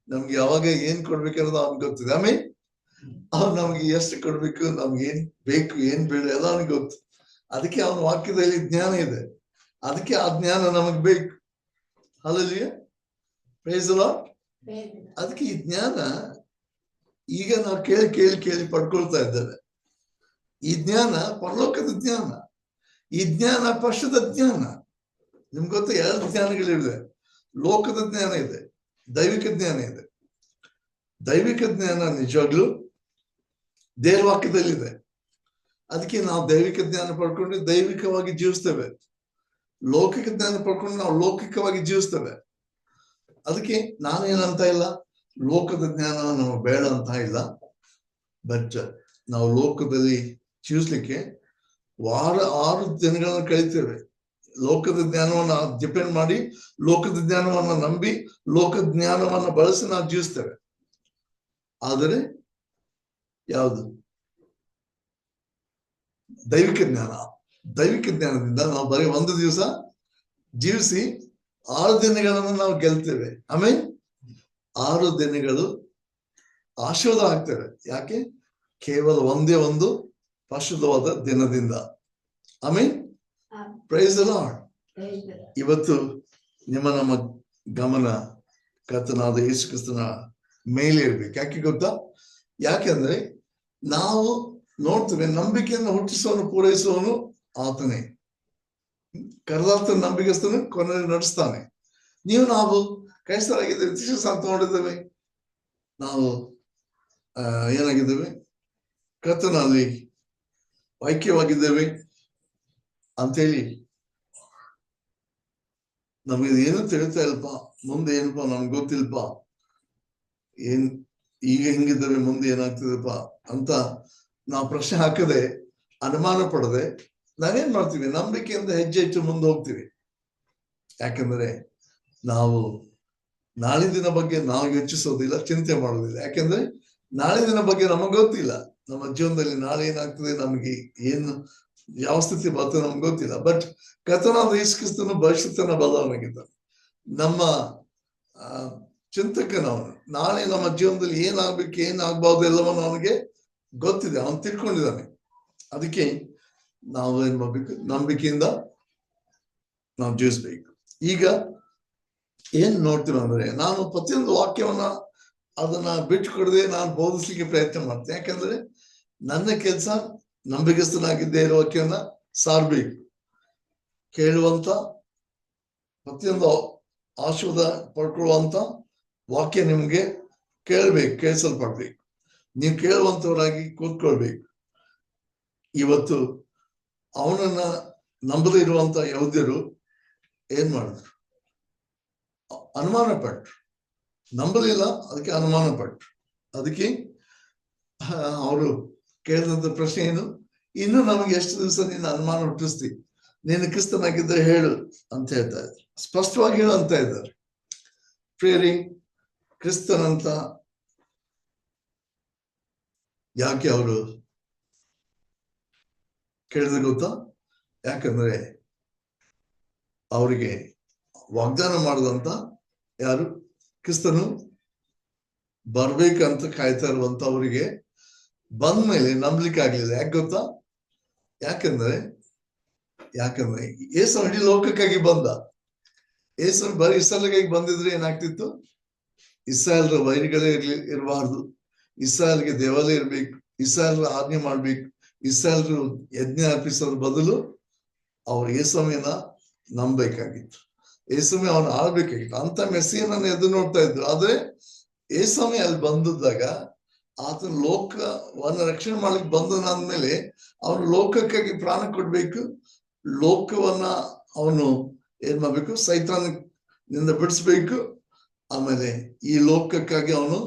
ನಮ್ಗೆ ಯಾವಾಗ ಏನ್ ಕೊಡ್ಬೇಕನ್ನೋದು ಅವ್ನಿಗೆ ಗೊತ್ತಿದೆ. ಆಮೇಲೆ ಅವ್ನು ನಮ್ಗೆ ಎಷ್ಟು ಕೊಡ್ಬೇಕು, ನಮ್ಗೆ ಏನ್ ಬೇಕು ಏನ್ ಬೇಡ ಎಲ್ಲ ಅವನಿಗೆ ಗೊತ್ತು. ಅದಕ್ಕೆ ಅವನ ವಾಕ್ಯದಲ್ಲಿ ಜ್ಞಾನ ಇದೆ, ಅದಕ್ಕೆ ಆ ಜ್ಞಾನ ನಮಗ್ ಬೇಕು. Hallelujah, praise the Lord. ಅದಕ್ಕೆ ಈ ಜ್ಞಾನ ಈಗ ನಾವು ಕೇಳಿ ಕೇಳಿ ಕೇಳಿ ಪಡ್ಕೊಳ್ತಾ ಇದ್ದೇವೆ. ಈ ಜ್ಞಾನ ಪರಲೋಕದ ಜ್ಞಾನ, ಈ ಜ್ಞಾನ ಪಶುದ ಜ್ಞಾನ. ನಿಮ್ಗೆ ಗೊತ್ತ, ಎರಡು ಜ್ಞಾನಗಳಿವೆ. ಲೋಕದ ಜ್ಞಾನ ಇದೆ, ದೈವಿಕ ಜ್ಞಾನ ಇದೆ. ದೈವಿಕ ಜ್ಞಾನ ನಿಜವಾಗ್ಲೂ ದೇವರ ವಾಕ್ಯದಲ್ಲಿದೆ. ಅದಕ್ಕೆ ನಾವು ದೈವಿಕ ಜ್ಞಾನ ಪಡ್ಕೊಂಡು ದೈವಿಕವಾಗಿ ಜೀವಿಸ್ತೇವೆ, ಲೌಕಿಕ ಜ್ಞಾನ ಪಡ್ಕೊಂಡು ನಾವು ಲೌಕಿಕವಾಗಿ ಜೀವಿಸ್ತೇವೆ. ಅದಕ್ಕೆ ನಾನೇನಂತ ಇಲ್ಲ, ಲೋಕದ ಜ್ಞಾನ ನಮಗೆ ಬೇಡ ಅಂತ ಇಲ್ಲ. ಬಟ್ ನಾವು ಲೋಕದಲ್ಲಿ ಜೀವಿಸ್ಲಿಕ್ಕೆ 6 ದಿನಗಳನ್ನು ಕಳಿತೇವೆ. ಲೋಕದ ಜ್ಞಾನವನ್ನ ಡಿಪೆಂಡ್ ಮಾಡಿ, ಲೋಕದ ಜ್ಞಾನವನ್ನ ನಂಬಿ, ಲೋಕದ ಜ್ಞಾನವನ್ನ ಬಳಸಿ ನಾವು ಜೀವಿಸ್ತೇವೆ. ಆದರೆ ಯಾವುದು ದೈವಿಕ ಜ್ಞಾನ, ದೈವಿಕ ಜ್ಞಾನದಿಂದ ನಾವು ಬರೀ 1 ದಿವಸ ಜೀವಿಸಿ 6 ದಿನಗಳನ್ನು ನಾವು ಗೆಲ್ತೇವೆ. ಆಮೇಲೆ 6 ದಿನಗಳು ಆಶೀರ್ವಾದ ಆಗ್ತೇವೆ. ಯಾಕೆ? ಕೇವಲ ಒಂದೇ ಒಂದು ಪರಿಶುದ್ಧವಾದ ದಿನದಿಂದ. ಆಮೇಲೆ ಪ್ರೈಸ್ ದಿ ಲಾರ್ಡ್. ಇವತ್ತು ನಮ್ಮ ಗಮನ ಕರ್ತನಾದ ಯೇಸು ಕ್ರಿಸ್ತನ ಮೇಲೆ ಇರ್ಬೇಕು. ಯಾಕೆ ಗೊತ್ತಾ? ಯಾಕೆಂದ್ರೆ ನಾವು ನೋಡ್ತೇವೆ, ನಂಬಿಕೆಯನ್ನು ಹುಟ್ಟಿಸುವನು ಪೂರೈಸುವನು ಆತನೇ. ಕರೆದಾತ ನಂಬಿಕೆಸ್ತನು ಕೊನೆಯಲ್ಲಿ ನಡೆಸ್ತಾನೆ. ನಾವು ಕ್ರೈಸ್ತರಾಗಿದ್ದೇವೆ, ದೀಕ್ಷಾಸ್ನಾನ ತಗೊಂಡಿದ್ದೇವೆ, ನಾವು ಏನಾಗಿದ್ದೇವೆ, ಕರ್ತನಲ್ಲಿ ಐಕ್ಯವಾಗಿದ್ದೇವೆ ಅಂತೇಳಿ ನಮಗೆ ಏನು ತಿಳಿತಾ ಇಲ್ಪ, ಮುಂದೆ ಏನಪ್ಪಾ ನಮ್ಗೆ ಗೊತ್ತಿಲ್ಪ, ಈಗ ಹಿಂಗಿದ್ದೇವೆ ಮುಂದೆ ಏನಾಗ್ತದಪ್ಪ ಅಂತ ನಾವು ಪ್ರಶ್ನೆ ಹಾಕದೆ, ಅನುಮಾನ ಪಡದೆ ನಾವೇನ್ ಮಾಡ್ತೀವಿ, ನಂಬಿಕೆಯಿಂದ ಹೆಜ್ಜೆ ಇಟ್ಟು ಮುಂದೆ ಹೋಗ್ತೀವಿ. ಯಾಕಂದ್ರೆ ನಾವು ನಾಳಿನ ದಿನ ಬಗ್ಗೆ ನಾವು ಯೋಚಿಸೋದಿಲ್ಲ, ಚಿಂತೆ ಮಾಡೋದಿಲ್ಲ. ಯಾಕಂದ್ರೆ ನಾಳಿನ ದಿನ ಬಗ್ಗೆ ನಮಗೆ ಗೊತ್ತಿಲ್ಲ. ನಮ್ಮ ಜೀವನದಲ್ಲಿ ನಾಳೆ ಏನಾಗ್ತದೆ, ನಮಗೆ ಏನು ಯಾವ ಸ್ಥಿತಿ ಬರ್ತದೆ ನಮ್ಗೆ ಗೊತ್ತಿಲ್ಲ. ಬಟ್ ಕರ್ತನಾದ ಯೇಸು ಕ್ರಿಸ್ತನು ಭವಿಷ್ಯತನ ಬಲ್ಲವನಾಗಿದ್ದಾನೆ, ನಮ್ಮ ಚಿಂತಕನವನು. ನಾಳೆ ನಮ್ಮ ಜೀವನದಲ್ಲಿ ಏನಾಗ್ಬೇಕು ಏನಾಗ್ಬಾರ್ದು ಎಲ್ಲವನ್ನ ಅವನಿಗೆ ಗೊತ್ತಿದೆ, ಅವನು ತಿಳ್ಕೊಂಡಿದ್ದಾನೆ. ಅದಕ್ಕೆ ನಾವು ಏನ್ ಮಾಡ್ಬೇಕು, ನಂಬಿಕೆಯಿಂದ ನಾವು ಜೀವಿಸ್ಬೇಕು. ಈಗ ಏನ್ ನೋಡ್ತೀವಿ ಅಂದ್ರೆ, ನಾನು ಪ್ರತಿಯೊಂದು ವಾಕ್ಯವನ್ನ ಅದನ್ನ ಬಿಟ್ಟುಕೊಡದೆ ನಾನು ಬೋಧಿಸ್ಲಿಕ್ಕೆ ಪ್ರಯತ್ನ ಮಾಡ್ತೇನೆ. ಯಾಕಂದ್ರೆ ನನ್ನ ಕೆಲಸ ನಂಬಿಕಸ್ಥನಾಗಿದ್ದೇ ಇರೋ ವಾಕ್ಯವನ್ನ ಸಾರ್ಬೇಕು. ಕೇಳುವಂತ ಪ್ರತಿಯೊಂದು ಆಶೀರ್ವಾದ ಪಡ್ಕೊಳ್ಳುವಂತ ವಾಕ್ಯ ನಿಮ್ಗೆ ಕೇಳ್ಬೇಕು, ಕೇಳಿಸಲ್ಪಡ್ಬೇಕು. ನೀವು ಕೇಳುವಂತವರಾಗಿ ಕೂತ್ಕೊಳ್ಬೇಕು. ಇವತ್ತು ಅವನನ್ನ ನಂಬದೇ ಇರುವಂತ ಯಹೂದ್ಯರು ಏನ್ ಮಾಡಿದ್ರು? ಅನುಮಾನ ಪಟ್ರು. ನಂಬಲಿಲ್ಲ, ಅದಕ್ಕೆ ಅನುಮಾನ ಪಟ್ರು. ಅದಕ್ಕೆ ಅವರು ಕೇಳಿದಂತ ಪ್ರಶ್ನೆ ಏನು? ಇನ್ನು ನಮಗೆ ಎಷ್ಟು ದಿವಸ ನೀನು ಅನುಮಾನ ಹುಟ್ಟಿಸ್ತಿ? ನೀನು ಕ್ರಿಸ್ತನಾಗಿದ್ದರೆ ಹೇಳು ಅಂತ ಹೇಳ್ತಾ ಇದ್ದಾರೆ. ಸ್ಪಷ್ಟವಾಗಿ ಹೇಳು ಅಂತ ಇದ್ದಾರೆ. ಪ್ರೇರಿ, ಕ್ರಿಸ್ತನಂತ ಯಾಕೆ ಅವರು ಕೇಳಿದ್ರೆ ಗೊತ್ತಾ? ಯಾಕಂದ್ರೆ ಅವರಿಗೆ ವಾಗ್ದಾನ ಮಾಡಿದಂತ ಯಾರು? ಕ್ರಿಸ್ತನು ಬರ್ಬೇಕಂತ ಕಾಯ್ತಾ ಇರುವಂತ ಅವರಿಗೆ ಬಂದ ಮೇಲೆ ನಂಬಲಿಕ್ಕೆ ಆಗ್ಲಿಲ್ಲ. ಯಾಕೆ ಗೊತ್ತಾ? ಯಾಕಂದ್ರೆ ಯೇಸು ಇಡೀ ಲೋಕಕ್ಕಾಗಿ ಬಂದ. ಯೇಸು ಬರೀ ಇಸ್ರಾಯೇಲಿಗಾಗಿ ಬಂದಿದ್ರೆ ಏನಾಗ್ತಿತ್ತು? ಇಸ್ರಾಯೇಲ್ರ ವೈರಿಗಳೇ ಇರಬಾರ್ದು, ಇಸ್ರಾಯೇಲ್ಗೆ ದೇವಾಲಯ ಇರ್ಬೇಕು, ಇಸ್ರಾಯೇಲ್ರ ಆಜ್ಞೆ ಮಾಡ್ಬೇಕು, ಇಸ್ರಾಯೇಲ್ರು ಯಜ್ಞ ಅರ್ಪಿಸೋದ್ರ ಬದಲು ಅವ್ರು ಯೇಸುವಿನ ನಂಬೇಕಾಗಿತ್ತು, ಯೇಸುವೆ ಅವನು ಆಳ್ಬೇಕಾಗಿತ್ತು. ಅಂತ ಮೆಸ್ಸಿಯನ್ನ ಎದುರು ನೋಡ್ತಾ ಇದ್ರು. ಆದ್ರೆ ಯೇಸುವೆ ಅಲ್ಲಿ ಬಂದಿದ್ದಾಗ ಆತನ ಲೋಕವನ್ನ ರಕ್ಷಣೆ ಮಾಡ್ಲಿಕ್ಕೆ ಬಂದನಾದ್ಮೇಲೆ ಅವನು ಲೋಕಕ್ಕಾಗಿ ಪ್ರಾಣ ಕೊಡ್ಬೇಕು, ಲೋಕವನ್ನ ಅವನು ಏನ್ ಮಾಡ್ಬೇಕು, ಸೈತಾನನಿಂದ ಬಿಡಿಸ್ಬೇಕು, ಆಮೇಲೆ ಈ ಲೋಕಕ್ಕಾಗಿ ಅವನು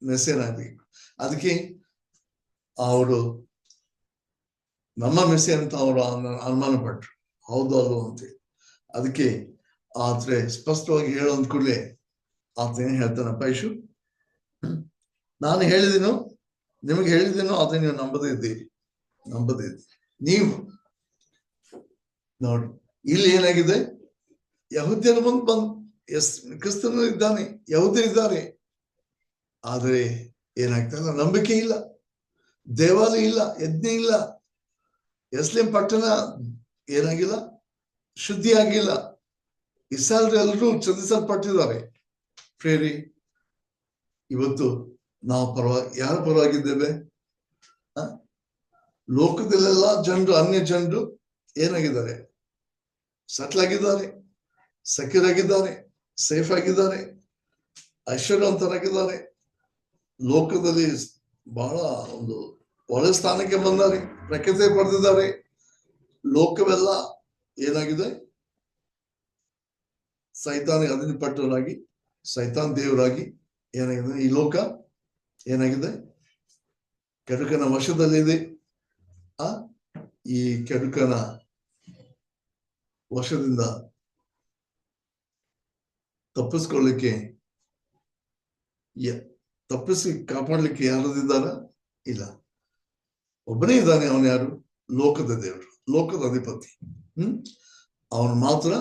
ಮೆಸ್ಸಿಯನಾಗ್ಬೇಕು. ಅದಕ್ಕೆ ಅವರು ನಮ್ಮ ಮೆಸ್ಸಿ ಅಂತ ಅವರು ಅನುಮಾನ ಪಟ್ರು, ಹೌದು ಅಲ್ವೋ ಅಂತೇಳಿ. ಅದಕ್ಕೆ ಆದ್ರೆ ಸ್ಪಷ್ಟವಾಗಿ ಹೇಳೋದ್ ಕೂಡಲೇ ಆತ ಏನ್ ಹೇಳ್ತಾನಪ್ಪ, ಯೇಸು ನಾನು ಹೇಳಿದೆನು, ನಿಮಗೆ ಹೇಳಿದ್ದೇನೋ ಅದನ್ನ ನೀವು ನಂಬದೇ ಇದ್ದೀರಿ. ನೀವು ನೋಡಿ, ಇಲ್ಲಿ ಏನಾಗಿದೆ, ಯಹೂದ್ಯರ ಮುಂದೆ ಕ್ರಿಸ್ತನು ಇದ್ದಾನೆ, ಯಹೂದ್ಯರಿದ್ದಾರೆ, ಆದ್ರೆ ಏನಾಗ್ತಲ್ಲ, ನಂಬಿಕೆ ಇಲ್ಲ, ದೇವಾಲಯ ಇಲ್ಲ, ಯಜ್ಞ ಇಲ್ಲ, ಯೆರೂಸಲೇಮ್ ಪಟ್ಟಣ ಏನಾಗಿಲ್ಲ, ಶುದ್ಧಿ ಆಗಿಲ್ಲ, ಇಸ್ರಾಯೇಲ್ರೆಲ್ಲರೂ ಚದುರಿಸಲ್ಪಟ್ಟಿದ್ದಾರೆ. ಪ್ರೇರಿ, ಇವತ್ತು ನಾವು ಯಾರ ಪರವಾಗಿದ್ದೇವೆ? ಲೋಕದಲ್ಲೆಲ್ಲ ಜನರು, ಅನ್ಯ ಜನರು ಏನಾಗಿದ್ದಾರೆ, ಸೆಟ್ಲ್ ಆಗಿದ್ದಾರೆ, ಸೆಕ್ಯೂರ್ ಆಗಿದ್ದಾರೆ, ಸೇಫ್ ಆಗಿದ್ದಾರೆ, ಐಶ್ವರ್ಯವಂತರಾಗಿದ್ದಾರೆ, ಲೋಕದಲ್ಲಿ ಬಹಳ ಒಂದು ಒಳ್ಳೆ ಸ್ಥಾನಕ್ಕೆ ಬಂದಾರೆ, ಪ್ರಖ್ಯಾತಿ ಪಡೆದಿದ್ದಾರೆ. ಲೋಕವೆಲ್ಲ ಏನಾಗಿದೆ, ಸೈತಾನಿಗೆ ಅಧೀನಪಟ್ಟವರಾಗಿ, ಸೈತಾನ್ ದೇವರಾಗಿ ಏನಾಗಿದೆ, ಈ ಲೋಕ ಏನಾಗಿದೆ, ಕೆಡುಕನ ವಶದಲ್ಲಿದೆ. ಈ ಕೆಡುಕನ ವಶದಿಂದ ತಪ್ಪಿಸಿ ಕಾಪಾಡ್ಲಿಕ್ಕೆ ಯಾರದಿದ್ದಾರ? ಇಲ್ಲ, ಒಬ್ಬನೇ ಇದ್ದಾನೆ. ಅವನು ಯಾರು? ಲೋಕದ ದೇವರು, ಲೋಕದ ಅಧಿಪತಿ. ಅವನು ಮಾತ್ರ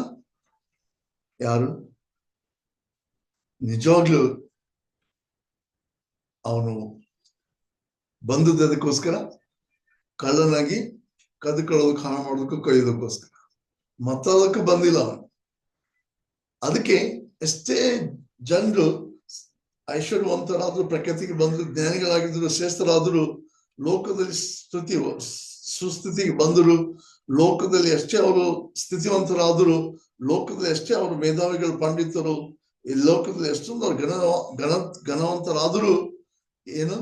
ಯಾರು? ನಿಜವಾಗ್ಲೂ ಅವನು ಬಂದದ್ದಕ್ಕೋಸ್ಕರ, ಕಳ್ಳನಾಗಿ ಕದ್ಕೊಳ್ಳೋದಕ್ಕೆ, ಹಾಳು ಮಾಡೋದಕ್ಕೂ, ಕೊಯ್ಯೋದಕ್ಕೋಸ್ಕರ, ಮತ್ತದಕ್ಕೂ ಬಂದಿಲ್ಲ ಅವನು. ಅದಕ್ಕೆ ಎಷ್ಟೇ ಜನರು ಐಶ್ವರ್ಯವಂತರಾದ್ರು, ಪ್ರಖ್ಯಾತಿಗೆ ಬಂದ್ರು, ಜ್ಞಾನಿಗಳಾಗಿದ್ರು, ಶ್ರೇಷ್ಠರಾದ್ರು, ಲೋಕದಲ್ಲಿ ಸುಸ್ಥಿತಿಗೆ ಬಂದರು, ಲೋಕದಲ್ಲಿ ಎಷ್ಟೇ ಅವರು ಸ್ಥಿತಿವಂತರಾದರು, ಲೋಕದಲ್ಲಿ ಎಷ್ಟೇ ಅವರು ಮೇಧಾವಿಗಳು, ಪಂಡಿತರು, ಈ ಲೋಕದಲ್ಲಿ ಎಷ್ಟೊಂದು ಅವ್ರು ಘನವಂತರಾದರೂ ಏನು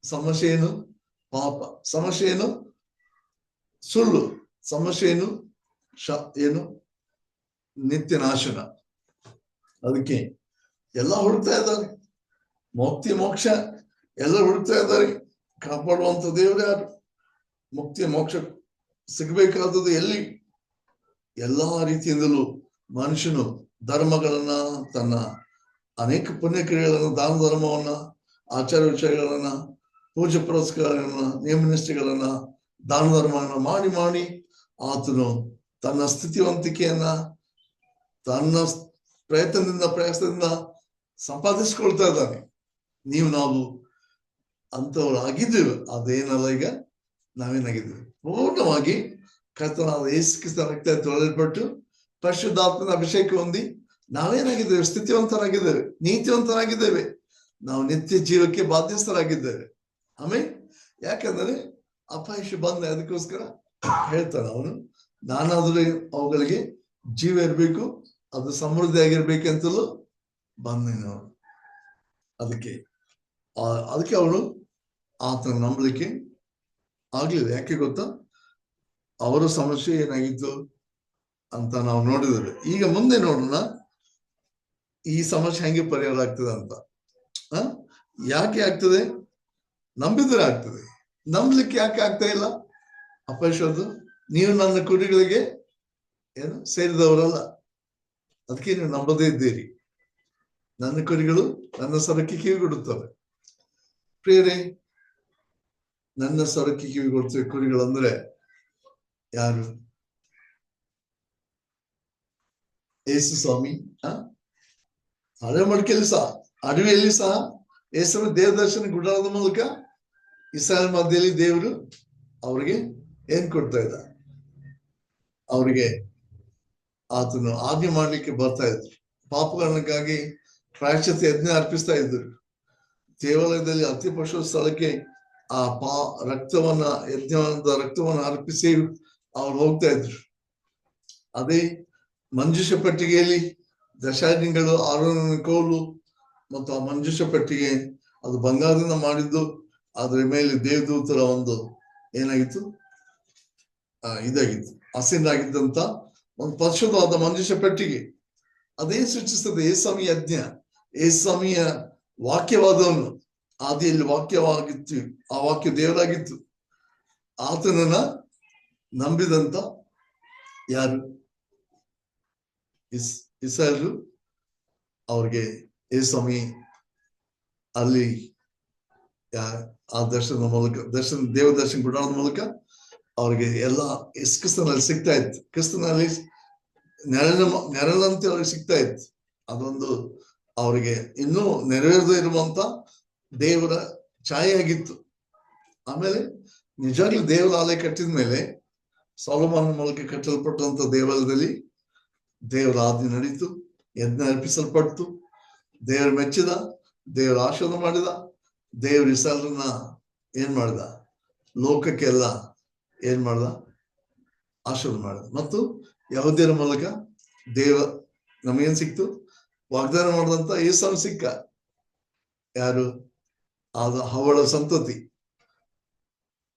ಸಮಸ್ಯೆ? ಏನು ಪಾಪ? ಸಮಸ್ಯೆ ಏನು? ಸುಳ್ಳು. ಸಮಸ್ಯೆ ಏನು? ಏನು? ನಿತ್ಯ ನಾಶನ. ಅದಕ್ಕೆ ಎಲ್ಲ ಹುಡುಕ್ತಾ ಇದ್ದಾರೆ, ಮುಕ್ತಿ ಮೋಕ್ಷ ಎಲ್ಲ ಹುಡುಕ್ತಾ ಇದ್ದಾರೆ. ಕಾಪಾಡುವಂತ ದೇವರು ಯಾರು? ಮುಕ್ತಿ ಮೋಕ್ಷ ಸಿಗಬೇಕಾದದ್ದು ಎಲ್ಲಿ? ಎಲ್ಲಾ ರೀತಿಯಿಂದಲೂ ಮನುಷ್ಯನು ಧರ್ಮಗಳನ್ನ, ತನ್ನ ಅನೇಕ ಪುಣ್ಯ ಕ್ರಿಯೆಗಳನ್ನ, ದಾನ ಧರ್ಮವನ್ನ, ಆಚಾರ ವಿಚಾರಗಳನ್ನ, ಪೂಜೆ ಪುರಸ್ಕಾರಗಳನ್ನ, ನೇಮನಿಷ್ಠೆಗಳನ್ನ, ದಾನ ಧರ್ಮವನ್ನ ಮಾಡಿ ಮಾಡಿ ಆತನು ತನ್ನ ಸ್ಥಿತಿವಂತಿಕೆಯನ್ನ ತನ್ನ ಪ್ರಯತ್ನದಿಂದ ಸಂಪಾದಿಸ್ಕೊಳ್ತಾ ಇದ್ದಾನೆ. ನಾವು ಅಂತವ್ರು ಆಗಿದ್ದೇವೆ. ಅದೇನಲ್ಲ, ಈಗ ನಾವೇನಾಗಿದ್ದೇವೆ? ಪೂರ್ಣವಾಗಿ ಕರ್ತನಾದ ಯೇಸು ಕ್ರಿಸ್ತನ ರಕ್ತ ತೊಳೆಯಲ್ಪಟ್ಟು ಪರಿಶುದ್ಧಾತ್ಮನ ಅಭಿಷೇಕ ಹೊಂದಿ ನಾವೇನಾಗಿದ್ದೇವೆ? ಸ್ಥಿತಿವಂತರಾಗಿದ್ದೇವೆ, ನೀತಿವಂತರಾಗಿದ್ದೇವೆ, ನಾವು ನಿತ್ಯ ಜೀವಕ್ಕೆ ಬಾಧ್ಯಸ್ಥರಾಗಿದ್ದೇವೆ. ಆಮೇಲೆ ಯಾಕಂದ್ರೆ ಅಪಯಶ ಬಂದ, ಅದಕ್ಕೋಸ್ಕರ ಹೇಳ್ತಾನೆ ಅವನು, ನಾನಾದ್ರೂ ಅವುಗಳಿಗೆ ಜೀವ ಇರ್ಬೇಕು, ಅದು ಸಮೃದ್ಧಿಯಾಗಿರ್ಬೇಕಂತಲೂ ಬಂದೇನು. ಅದಕ್ಕೆ ಅವನು ಆತನ ನಂಬಲಿಕ್ಕೆ ಆಗ್ಲಿಲ್ಲ. ಯಾಕೆ ಗೊತ್ತಾ? ಅವರ ಸಮಸ್ಯೆ ಏನಾಗಿತ್ತು ಅಂತ ನಾವು ನೋಡಿದ್ದೇವೆ. ಈಗ ಮುಂದೆ ನೋಡೋಣ ಈ ಸಮಸ್ಯೆ ಹೆಂಗೆ ಪರಿಹಾರ ಆಗ್ತದೆ ಅಂತ. ಯಾಕೆ ಆಗ್ತದೆ? ನಂಬಿದ್ರೆ ಆಗ್ತದೆ. ನಂಬಲಿಕ್ಕೆ ಯಾಕೆ ಆಗ್ತಾ ಇಲ್ಲ? ಅಪಯಶದ್ದು, ನೀವು ನನ್ನ ಕುರಿಗಳಿಗೆ ಏನು ಸೇರಿದವರಲ್ಲ, ಅದಕ್ಕೆ ನೀವು ನಂಬದೇ ಇದ್ದೀರಿ. ನನ್ನ ಕುರಿಗಳು ನನ್ನ ಸ್ವರಕ್ಕೆ ಕಿವಿಗೊಡುತ್ತವೆ. ಪ್ರಿಯರೇ, ನನ್ನ ಸ್ವರಕ್ಕೆ ಕಿವಿಗೊಡ್ತವೆ ಕುರಿಗಳಂದ್ರೆ ಯಾರು? ಯೇಸು ಸ್ವಾಮಿ. ಹಳೆ ಮಡಿಕೆಯಲ್ಲಿ ಸಹ, ಅಡವಿಯಲ್ಲಿ ಸಹ ಯೇಸುವಿನ ದೇವದರ್ಶನ ಗುಡಾರದ ಮೂಲಕ ಇಸ್ರಾಯೇಲ್ ಮಧ್ಯದಲ್ಲಿ ದೇವರು ಅವ್ರಿಗೆ ಏನ್ ಕೊಡ್ತಾ ಇದ್ದ? ಅವ್ರಿಗೆ ಆತನು ಆಜ್ಞೆ ಮಾಡ್ಲಿಕ್ಕೆ ಬರ್ತಾ ಇದ್ರು. ಪಾಪಕಾರಣಕ್ಕಾಗಿ ಪ್ರಾಯಶ್ಚಿತ್ತ ಯಜ್ಞ ಅರ್ಪಿಸ್ತಾ ಇದ್ರು. ದೇವಾಲಯದಲ್ಲಿ ಅತಿ ಪಶು ಸ್ಥಳಕ್ಕೆ ಆ ರಕ್ತವನ್ನ ಯಜ್ಞದ ರಕ್ತವನ್ನ ಅರ್ಪಿಸಿ ಅವ್ರು ಹೋಗ್ತಾ ಇದ್ರು. ಅದೇ ಮಂಜೂಷ ಪೆಟ್ಟಿಗೆಯಲ್ಲಿ ದಶಾದಿಗಳು ಆರೋನ ಕೋಲು ಮತ್ತು ಆ ಮಂಜೂಷ ಪೆಟ್ಟಿಗೆ ಅದು ಬಂಗಾರದಿಂದ ಮಾಡಿದ್ದು. ಅದ್ರ ಮೇಲೆ ದೇವದೂತರ ಒಂದು ಏನಾಗಿತ್ತು, ಇದಾಗಿತ್ತು, ಹಸಿರಾಗಿದ್ದಂತ ಒಂದು ಪರಿಶುದ್ಧವಾದ ಮಂಜೂಷ ಪೆಟ್ಟಿಗೆ. ಅದೇ ಸೂಚಿಸ್ತದೆ ಏಸ್ವಾಮಿಯ ಯಜ್ಞ, ಏಸ್ವಾಮಿಯ ವಾಕ್ಯವಾದವನು. ಆದಿಯಲ್ಲಿ ವಾಕ್ಯವಾಗಿತ್ತು, ಆ ವಾಕ್ಯ ದೇವರಾಗಿತ್ತು. ಆತನನ್ನ ನಂಬಿದಂತ ಯಾರು ಇಸ್ರಾಯೇಲರು, ಅವ್ರಿಗೆ ಏಸ್ವಾಮಿ ಅಲ್ಲಿ ಆ ದರ್ಶನದ ಮೂಲಕ, ದೇವ ದರ್ಶನ ಗುಡಾರದ ಮೂಲಕ ಅವ್ರಿಗೆ ಎಲ್ಲ ಕ್ರಿಸ್ತನಲ್ಲಿ ಸಿಗ್ತಾ ಇತ್ತು. ಕ್ರಿಸ್ತನಲ್ಲಿ ನೆರಳಂತೆ ಅವ್ರಿಗೆ ಸಿಗ್ತಾ ಇತ್ತು. ಅದೊಂದು ಅವ್ರಿಗೆ ಇನ್ನೂ ನೆರವೇರದೇ ಇರುವಂತ ದೇವರ ಛಾಯೆ ಆಗಿತ್ತು. ಆಮೇಲೆ ನಿಜವಾಗ್ಲೂ ದೇವರ ಆಲಯ ಕಟ್ಟಿದ ಮೇಲೆ ಸೊಲೊಮೋನನ ಮೂಲಕ ಕಟ್ಟಲ್ಪಟ್ಟಂತ ದೇವಾಲಯದಲ್ಲಿ ದೇವರ ಆಜ್ಞೆ ನಡೀತು, ಯಜ್ಞ ಅರ್ಪಿಸಲ್ಪಡ್ತು. ದೇವರು ಮೆಚ್ಚಿದ, ದೇವರು ಆಶೀರ್ವಾದ ಮಾಡಿದ. ದೇವ್ರ ಇಸ್ರಾಯೇಲರನ್ನ ಏನ್ ಮಾಡ್ದ, ಲೋಕಕ್ಕೆಲ್ಲ ಏನ್ ಮಾಡ್ದ, ಆಶೀರ್ವಾದ ಮಾಡಿದ. ಮತ್ತು ಯಹೂದ್ಯರ ಮೂಲಕ ನಮಗೇನ್ ಸಿಕ್ತು, ವಾಗ್ದಾನ ಮಾಡಿದಂತ ಏಸಾವ್ ಸಿಕ್ಕ. ಯಾರು? ಅದು ಹವಳ ಸಂತತಿ.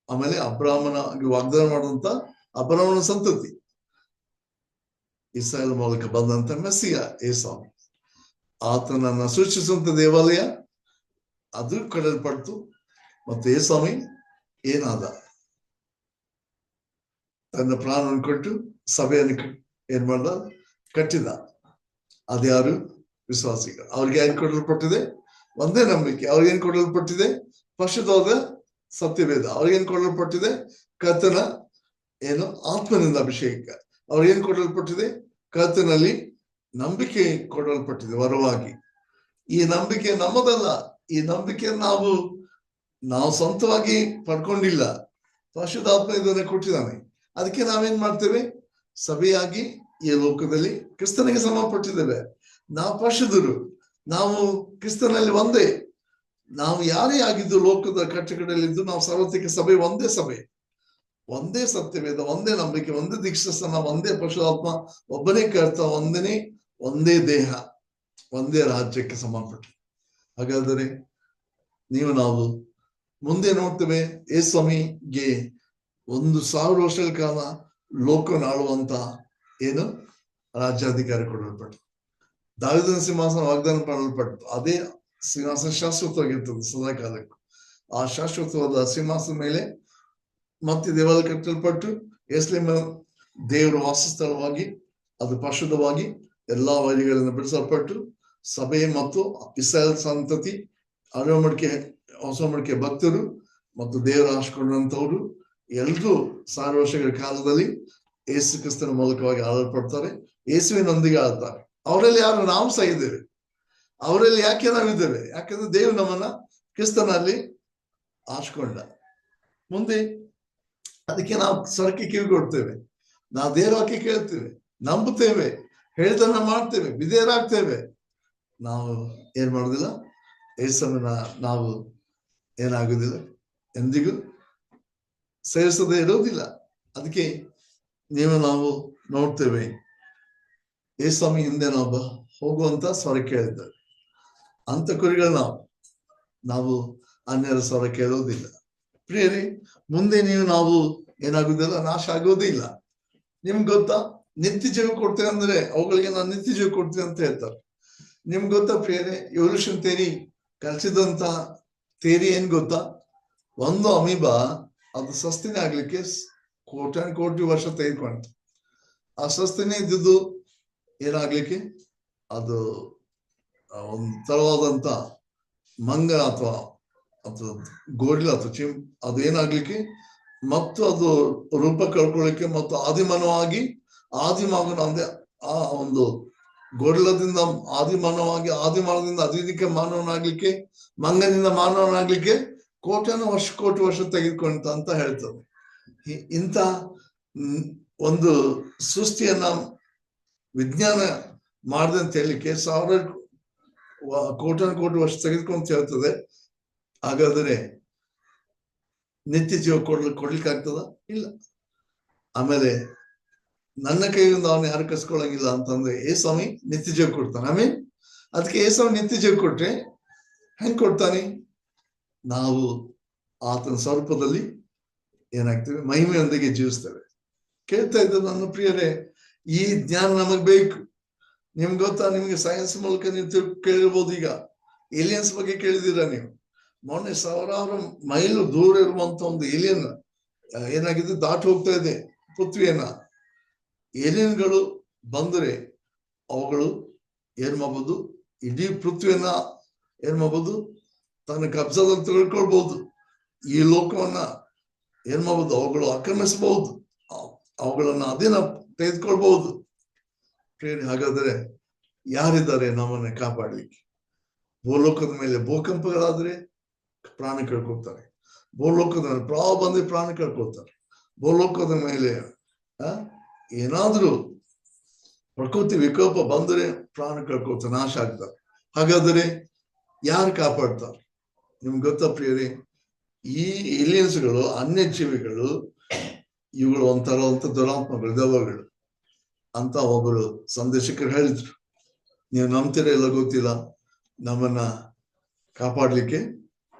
ಆಮೇಲೆ ಅಬ್ರಾಹ್ಮನ ವಾಗ್ದಾನ ಮಾಡಿದಂತ ಅಬ್ರಾಹ್ಮನ ಸಂತತಿ, ಇಸ್ರಾಯೇಲ್ ಮೂಲಕ ಬಂದಂತ ಮೆಸ್ಸಿಯ ಏಸಾವ್. ಆತನನ್ನ ಸೂಚಿಸುವಂತ ದೇವಾಲಯ ಅದು ಕಡಲ್ಪಡ್ತು. ಮತ್ತು ಏಸಾಮಿ ಏನಾದ, ತನ್ನ ಪ್ರಾಣವನ್ನು ಕೊಟ್ಟು ಸಭೆಯನ್ನು ಏನ್ ಮಾಡ್ದ, ಕಟ್ಟಿದ. ಅದ್ಯಾರು? ವಿಶ್ವಾಸಿಗಳು. ಅವ್ರಿಗೆ ಏನ್ ಕೊಡಲ್ಪಟ್ಟಿದೆ? ಒಂದೇ ನಂಬಿಕೆ. ಅವ್ರಿಗೇನ್ ಕೊಡಲ್ಪಟ್ಟಿದೆ? ಪರಿಶುದ್ಧವಾದ ಸತ್ಯವೇದ. ಅವ್ರಿಗೇನ್ ಕೊಡಲ್ಪಟ್ಟಿದೆ? ಕರ್ತನ ಏನು ಆತ್ಮನಿಂದ ಅಭಿಷೇಕ. ಅವ್ರಿಗೇನ್ ಕೊಡಲ್ಪಟ್ಟಿದೆ? ಕರ್ತನಲ್ಲಿ ನಂಬಿಕೆ ಕೊಡಲ್ಪಟ್ಟಿದೆ ವರವಾಗಿ. ಈ ನಂಬಿಕೆ ನಮ್ಮದಲ್ಲ. ಈ ನಂಬಿಕೆ ನಾವು ಸ್ವಂತವಾಗಿ ಪಡ್ಕೊಂಡಿಲ್ಲ, ಪರಿಶುದ್ಧಾತ್ಮ ಇದನ್ನ ಕೊಟ್ಟಿದ್ದಾನೆ. ಅದಕ್ಕೆ ನಾವೇನ್ ಮಾಡ್ತೇವೆ? ಸಭೆಯಾಗಿ ಈ ಲೋಕದಲ್ಲಿ ಕ್ರಿಸ್ತನಿಗೆ ಸಂಬಂಧಪಟ್ಟಿದ್ದೇವೆ. ನಾವು ಪರಿಶುದ್ಧರು, ನಾವು ಕ್ರಿಸ್ತನಲ್ಲಿ ಒಂದೇ. ನಾವು ಯಾರೇ ಆಗಿದ್ದು ಲೋಕದ ಕಟ್ಟಕಡೆಯಲ್ಲಿದ್ದು ನಾವು ಸಾರ್ವತ್ರಿಕ ಸಭೆ, ಒಂದೇ ಸಭೆ, ಒಂದೇ ಸತ್ಯವೇದ, ಒಂದೇ ನಂಬಿಕೆ, ಒಂದೇ ದೀಕ್ಷಾಸ್ಥಾನ, ಒಂದೇ ಪರಿಶುದ್ಧಾತ್ಮ, ಒಬ್ಬನೇ ಕರ್ತ, ಒಂದೇ ದೇಹ, ಒಂದೇ ರಾಜ್ಯಕ್ಕೆ ಸಂಬಂಧಪಟ್ಟ. ಹಾಗಾದರೆ ನಾವು ಮುಂದೆ ನೋಡ್ತೇವೆ, ಯೇಸ್ವಾಮಿಗೆ 1000 ವರ್ಷಗಳ ಕಾಲ ಲೋಕವನ್ನು ಆಳುವಂತ ಏನು ರಾಜ್ಯಾಧಿಕಾರ ಕೊಡಲ್ಪಟ್ಟು, ದಾವೀದನ ಸಿಂಹಾಸನ ವಾಗ್ದಾನ ಮಾಡಲ್ಪಟ್ಟು, ಅದೇ ಸಿಂಹಾಸನ ಶಾಶ್ವತವಾಗಿರ್ತದೆ ಸದಾ ಕಾಲಕ್ಕೂ. ಆ ಶಾಶ್ವತವಾದ ಸಿಂಹಾಸನ ಮೇಲೆ ಮತ್ತೆ ದೇವಾಲಯ ಕಟ್ಟಲ್ಪಟ್ಟು ಯೆರೂಸಲೇಮ್ ದೇವರ ವಾಸಸ್ಥಳವಾಗಿ, ಅದು ಪರಿಶುದ್ಧವಾಗಿ ಎಲ್ಲಾ ವೈರಿಗಳಿಂದ ಬಿಡಿಸಲ್ಪಟ್ಟು ಸಭೆ ಮತ್ತು ಇಸ್ರಾಯೇಲ್ ಸಂತತಿ, ಹಳೆ ಒಡಂಬಡಿಕೆ ಹೊಸ ಒಡಂಬಡಿಕೆ ಭಕ್ತರು ಮತ್ತು ದೇವರ ಆಶಿಕೊಂಡಂತವ್ರು ಎಲ್ರೂ 1000 ವರ್ಷಗಳ ಕಾಲದಲ್ಲಿ ಯೇಸು ಕ್ರಿಸ್ತನ ಮೂಲಕವಾಗಿ ಆಳಲ್ಪಡ್ತಾರೆ. ಯೇಸುವಿನೊಂದಿಗೆ ಆಳ್ತಾರೆ. ಅವರಲ್ಲಿ ಯಾರು? ನಾವು ಸಹ ಇದ್ದೇವೆ. ಅವರಲ್ಲಿ ಯಾಕೆ ನಾವಿದ್ದೇವೆ? ಯಾಕಂದ್ರೆ ದೇವರು ನಮ್ಮನ್ನ ಕ್ರಿಸ್ತನಲ್ಲಿ ಆಶಿಕೊಂಡ. ಮುಂದೆ ಅದಕ್ಕೆ ನಾವು ಸ್ವರಕ್ಕೆ ಕಿವಿಗೊಡ್ತೇವೆ, ನಾವು ದೇವರ ವಾಕ್ಯ ಕೇಳ್ತೇವೆ, ನಂಬುತ್ತೇವೆ, ಹೇಳ್ದನ್ನ ಮಾಡ್ತೇವೆ, ವಿಧೇಯರಾಗ್ತೇವೆ. ನಾವು ಏನ್ ಮಾಡುದಿಲ್ಲ, ಯೇಸುವನ್ನ ನಾವು ಏನಾಗುದಿಲ್ಲ, ಎಂದಿಗೂ ಸೇರಿಸದೇ ಇರೋದಿಲ್ಲ. ಅದಕ್ಕೆ ನಾವು ನೋಡ್ತೇವೆ, ಯೇಸ್ವಾಮಿ ಹಿಂದೆ ನಾವು ಹೋಗುವಂತ ಸ್ವರ ಕೇಳಿದ್ದೇವೆ. ಅಂತ ಕುರಿಗಳು ನಾವು ಅನ್ಯರ ಸ್ವರ ಕೇಳೋದಿಲ್ಲ. ಪ್ರಿಯರೇ, ಮುಂದೆ ನಾವು ಏನಾಗುದಿಲ್ಲ, ನಾಶ ಆಗೋದೇ ಇಲ್ಲ. ನಿಮ್ಗೆ ಗೊತ್ತಾ, ನಿತ್ಯ ಜೀವ ಕೊಡ್ತೇವೆ ಅಂದ್ರೆ ಅವುಗಳಿಗೆ ನಾನು ನಿತ್ಯ ಜೀವ ಕೊಡ್ತೇನೆ ಅಂತ ಹೇಳ್ತಾರೆ. ನಿಮ್ಗೆ ಗೊತ್ತಾ ಪ್ರಿಯರೇ, ಎವಲ್ಯೂಷನ್ ಥಿಯರಿ ಕಲಿಸಿದಂತ ಥಿಯರಿ ಏನ್ ಗೊತ್ತಾ? ಒಂದು ಅಮೀಬಾ ಅದು ಸಸ್ತಿನೇ ಆಗ್ಲಿಕ್ಕೆ ಕೋಟಿ ವರ್ಷ ತೆಗೆದುಕೊಂತ. ಆ ಸಸ್ತಿನೇ ಇದ್ದುದು ಏನಾಗ್ಲಿಕ್ಕೆ, ಅದು ಒಂದು ತರವಾದಂತ ಮಂಗ ಅಥವಾ ಗೋಡ್ಲ ಅಥವಾ ಅದು ಏನಾಗ್ಲಿಕ್ಕೆ ಮತ್ತು ಅದು ರೂಪ ಕಳ್ಕೊಳ್ಳಿಕ್ಕೆ ಮತ್ತು ಆದಿಮಾನವಾಗಿ ಅಂದ್ರೆ ಆ ಒಂದು ಗೋಡ್ಲದಿಂದ ಆದಿಮಾನವಾಗಿ, ಆದಿಮಾನದಿಂದ ಅಧಿಕ ಮಾನವನಾಗ್ಲಿಕ್ಕೆ, ಮಂಗನಿಂದ ಮಾನವನಾಗ್ಲಿಕ್ಕೆ ಕೋಟಿ ವರ್ಷ ತೆಗೆದುಕೊಂತ ಅಂತ ಹೇಳ್ತದೆ. ಇಂಥ ಒಂದು ಸೃಷ್ಟಿಯನ್ನ ವಿಜ್ಞಾನ ಮಾಡಿದೆ ಅಂತ ಹೇಳಲಿಕ್ಕೆ ಕೋಟಾನು ಕೋಟಿ ವರ್ಷ ತೆಗೆದುಕೊಂತ ಹೇಳ್ತದೆ. ಹಾಗಾದರೆ ನಿತ್ಯ ಜೀವ ಕೊಡ್ಲಿಕ್ಕೆ ಆಗ್ತದ? ಇಲ್ಲ. ಆಮೇಲೆ ನನ್ನ ಕೈಯಿಂದ ಅವನು ಯಾರು ಕಸ್ಕೊಳಂಗಿಲ್ಲ ಅಂತಂದ್ರೆ ಏಸ್ವಾಮಿ ನಿತ್ಯ ಜೀವ ಕೊಡ್ತಾನೆ. ಆಮೇಲೆ ಅದಕ್ಕೆ ಏಸ್ವಾಮಿ ನಿತ್ಯ ಜೀವ ಕೊಟ್ರೆ ಹೆಂಗ್ ಕೊಡ್ತಾನೆ? ನಾವು ಆತನ ಸ್ವರೂಪದಲ್ಲಿ ಏನಾಗ್ತೇವೆ? ಮಹಿಮೆಯೊಂದಿಗೆ ಜೀವಿಸ್ತೇವೆ. ಕೇಳ್ತಾ ಇದ್ದ ನನ್ನ ಪ್ರಿಯರೇ, ಈ ಜ್ಞಾನ ನಮಗ್ ಬೇಕು. ನಿಮ್ಗೆ ಗೊತ್ತಾ, ನಿಮ್ಗೆ ಸೈನ್ಸ್ ಮೂಲಕ ನೀವು ಕೇಳಿರ್ಬೋದು. ಈಗ ಏಲಿಯನ್ಸ್ ಬಗ್ಗೆ ಕೇಳಿದೀರ ನೀವು? ಮೊನ್ನೆ ಸಾವಿರಾರು ಮೈಲು ದೂರ ಇರುವಂತ ಒಂದು ಏಲಿಯನ್ ಏನಾಗಿದೆ, ದಾಟಿ ಹೋಗ್ತಾ ಇದೆ ಪೃಥ್ವಿಯನ್ನ. ಏಲಿಯನ್ಗಳು ಬಂದ್ರೆ ಅವುಗಳು ಏನ್ ಮಾಡ್ಬೋದು? ಇಡೀ ಪೃಥ್ವಿಯನ್ನ ಏನ್ ಮಾಡ್ಬೋದು? ತನ್ನ ಕಬ್ಜಾದಲ್ಲಿ ತಿಳ್ಕೊಳ್ಬಹುದು. ಈ ಲೋಕವನ್ನ ಏನ್ ಮಾಡ್ಬೋದು? ಅವುಗಳು ಆಕ್ರಮಿಸಬಹುದು, ಅವುಗಳನ್ನ ಅಧೀನ ತೆಗೆದುಕೊಳ್ಬಹುದು. ಹಾಗಾದ್ರೆ ಯಾರಿದ್ದಾರೆ ನಮ್ಮನ್ನ ಕಾಪಾಡ್ಲಿಕ್ಕೆ? ಭೂಲೋಕದ ಮೇಲೆ ಭೂಕಂಪಗಳಾದ್ರೆ ಪ್ರಾಣ ಕಳ್ಕೊಳ್ತಾರೆ. ಭೂಲೋಕದ ಮೇಲೆ ಪ್ರವಾಹ ಬಂದ್ರೆ ಪ್ರಾಣ ಕಳ್ಕೊಳ್ತಾರೆ. ಭೂಲೋಕದ ಮೇಲೆ ಏನಾದ್ರೂ ಪ್ರಕೃತಿ ವಿಕೋಪ ಬಂದ್ರೆ ಪ್ರಾಣ ಕಳ್ಕೊಳ್ತಾರೆ, ನಾಶ ಆಗ್ತಾರೆ. ಹಾಗಾದ್ರೆ ಯಾರು ಕಾಪಾಡ್ತಾರೆ? ನಿಮ್ಗೆ ಗೊತ್ತಾ ಪ್ರಿಯರೇ, ಈ ಏಲಿಯನ್ಸ್ಗಳು, ಅನ್ಯ ಜೀವಿಗಳು, ಇವುಗಳು ಒಂಥರ ದುರಾತ್ಮಗಳು, ದೆವ್ವಗಳು ಅಂತ ಒಬ್ಬರು ಸಂದೇಶಕರು ಹೇಳಿದ್ರು. ನೀವು ನಂಬ್ತೀರ ಇಲ್ಲ ಗೊತ್ತಿಲ್ಲ, ನಮ್ಮನ್ನ ಕಾಪಾಡ್ಲಿಕ್ಕೆ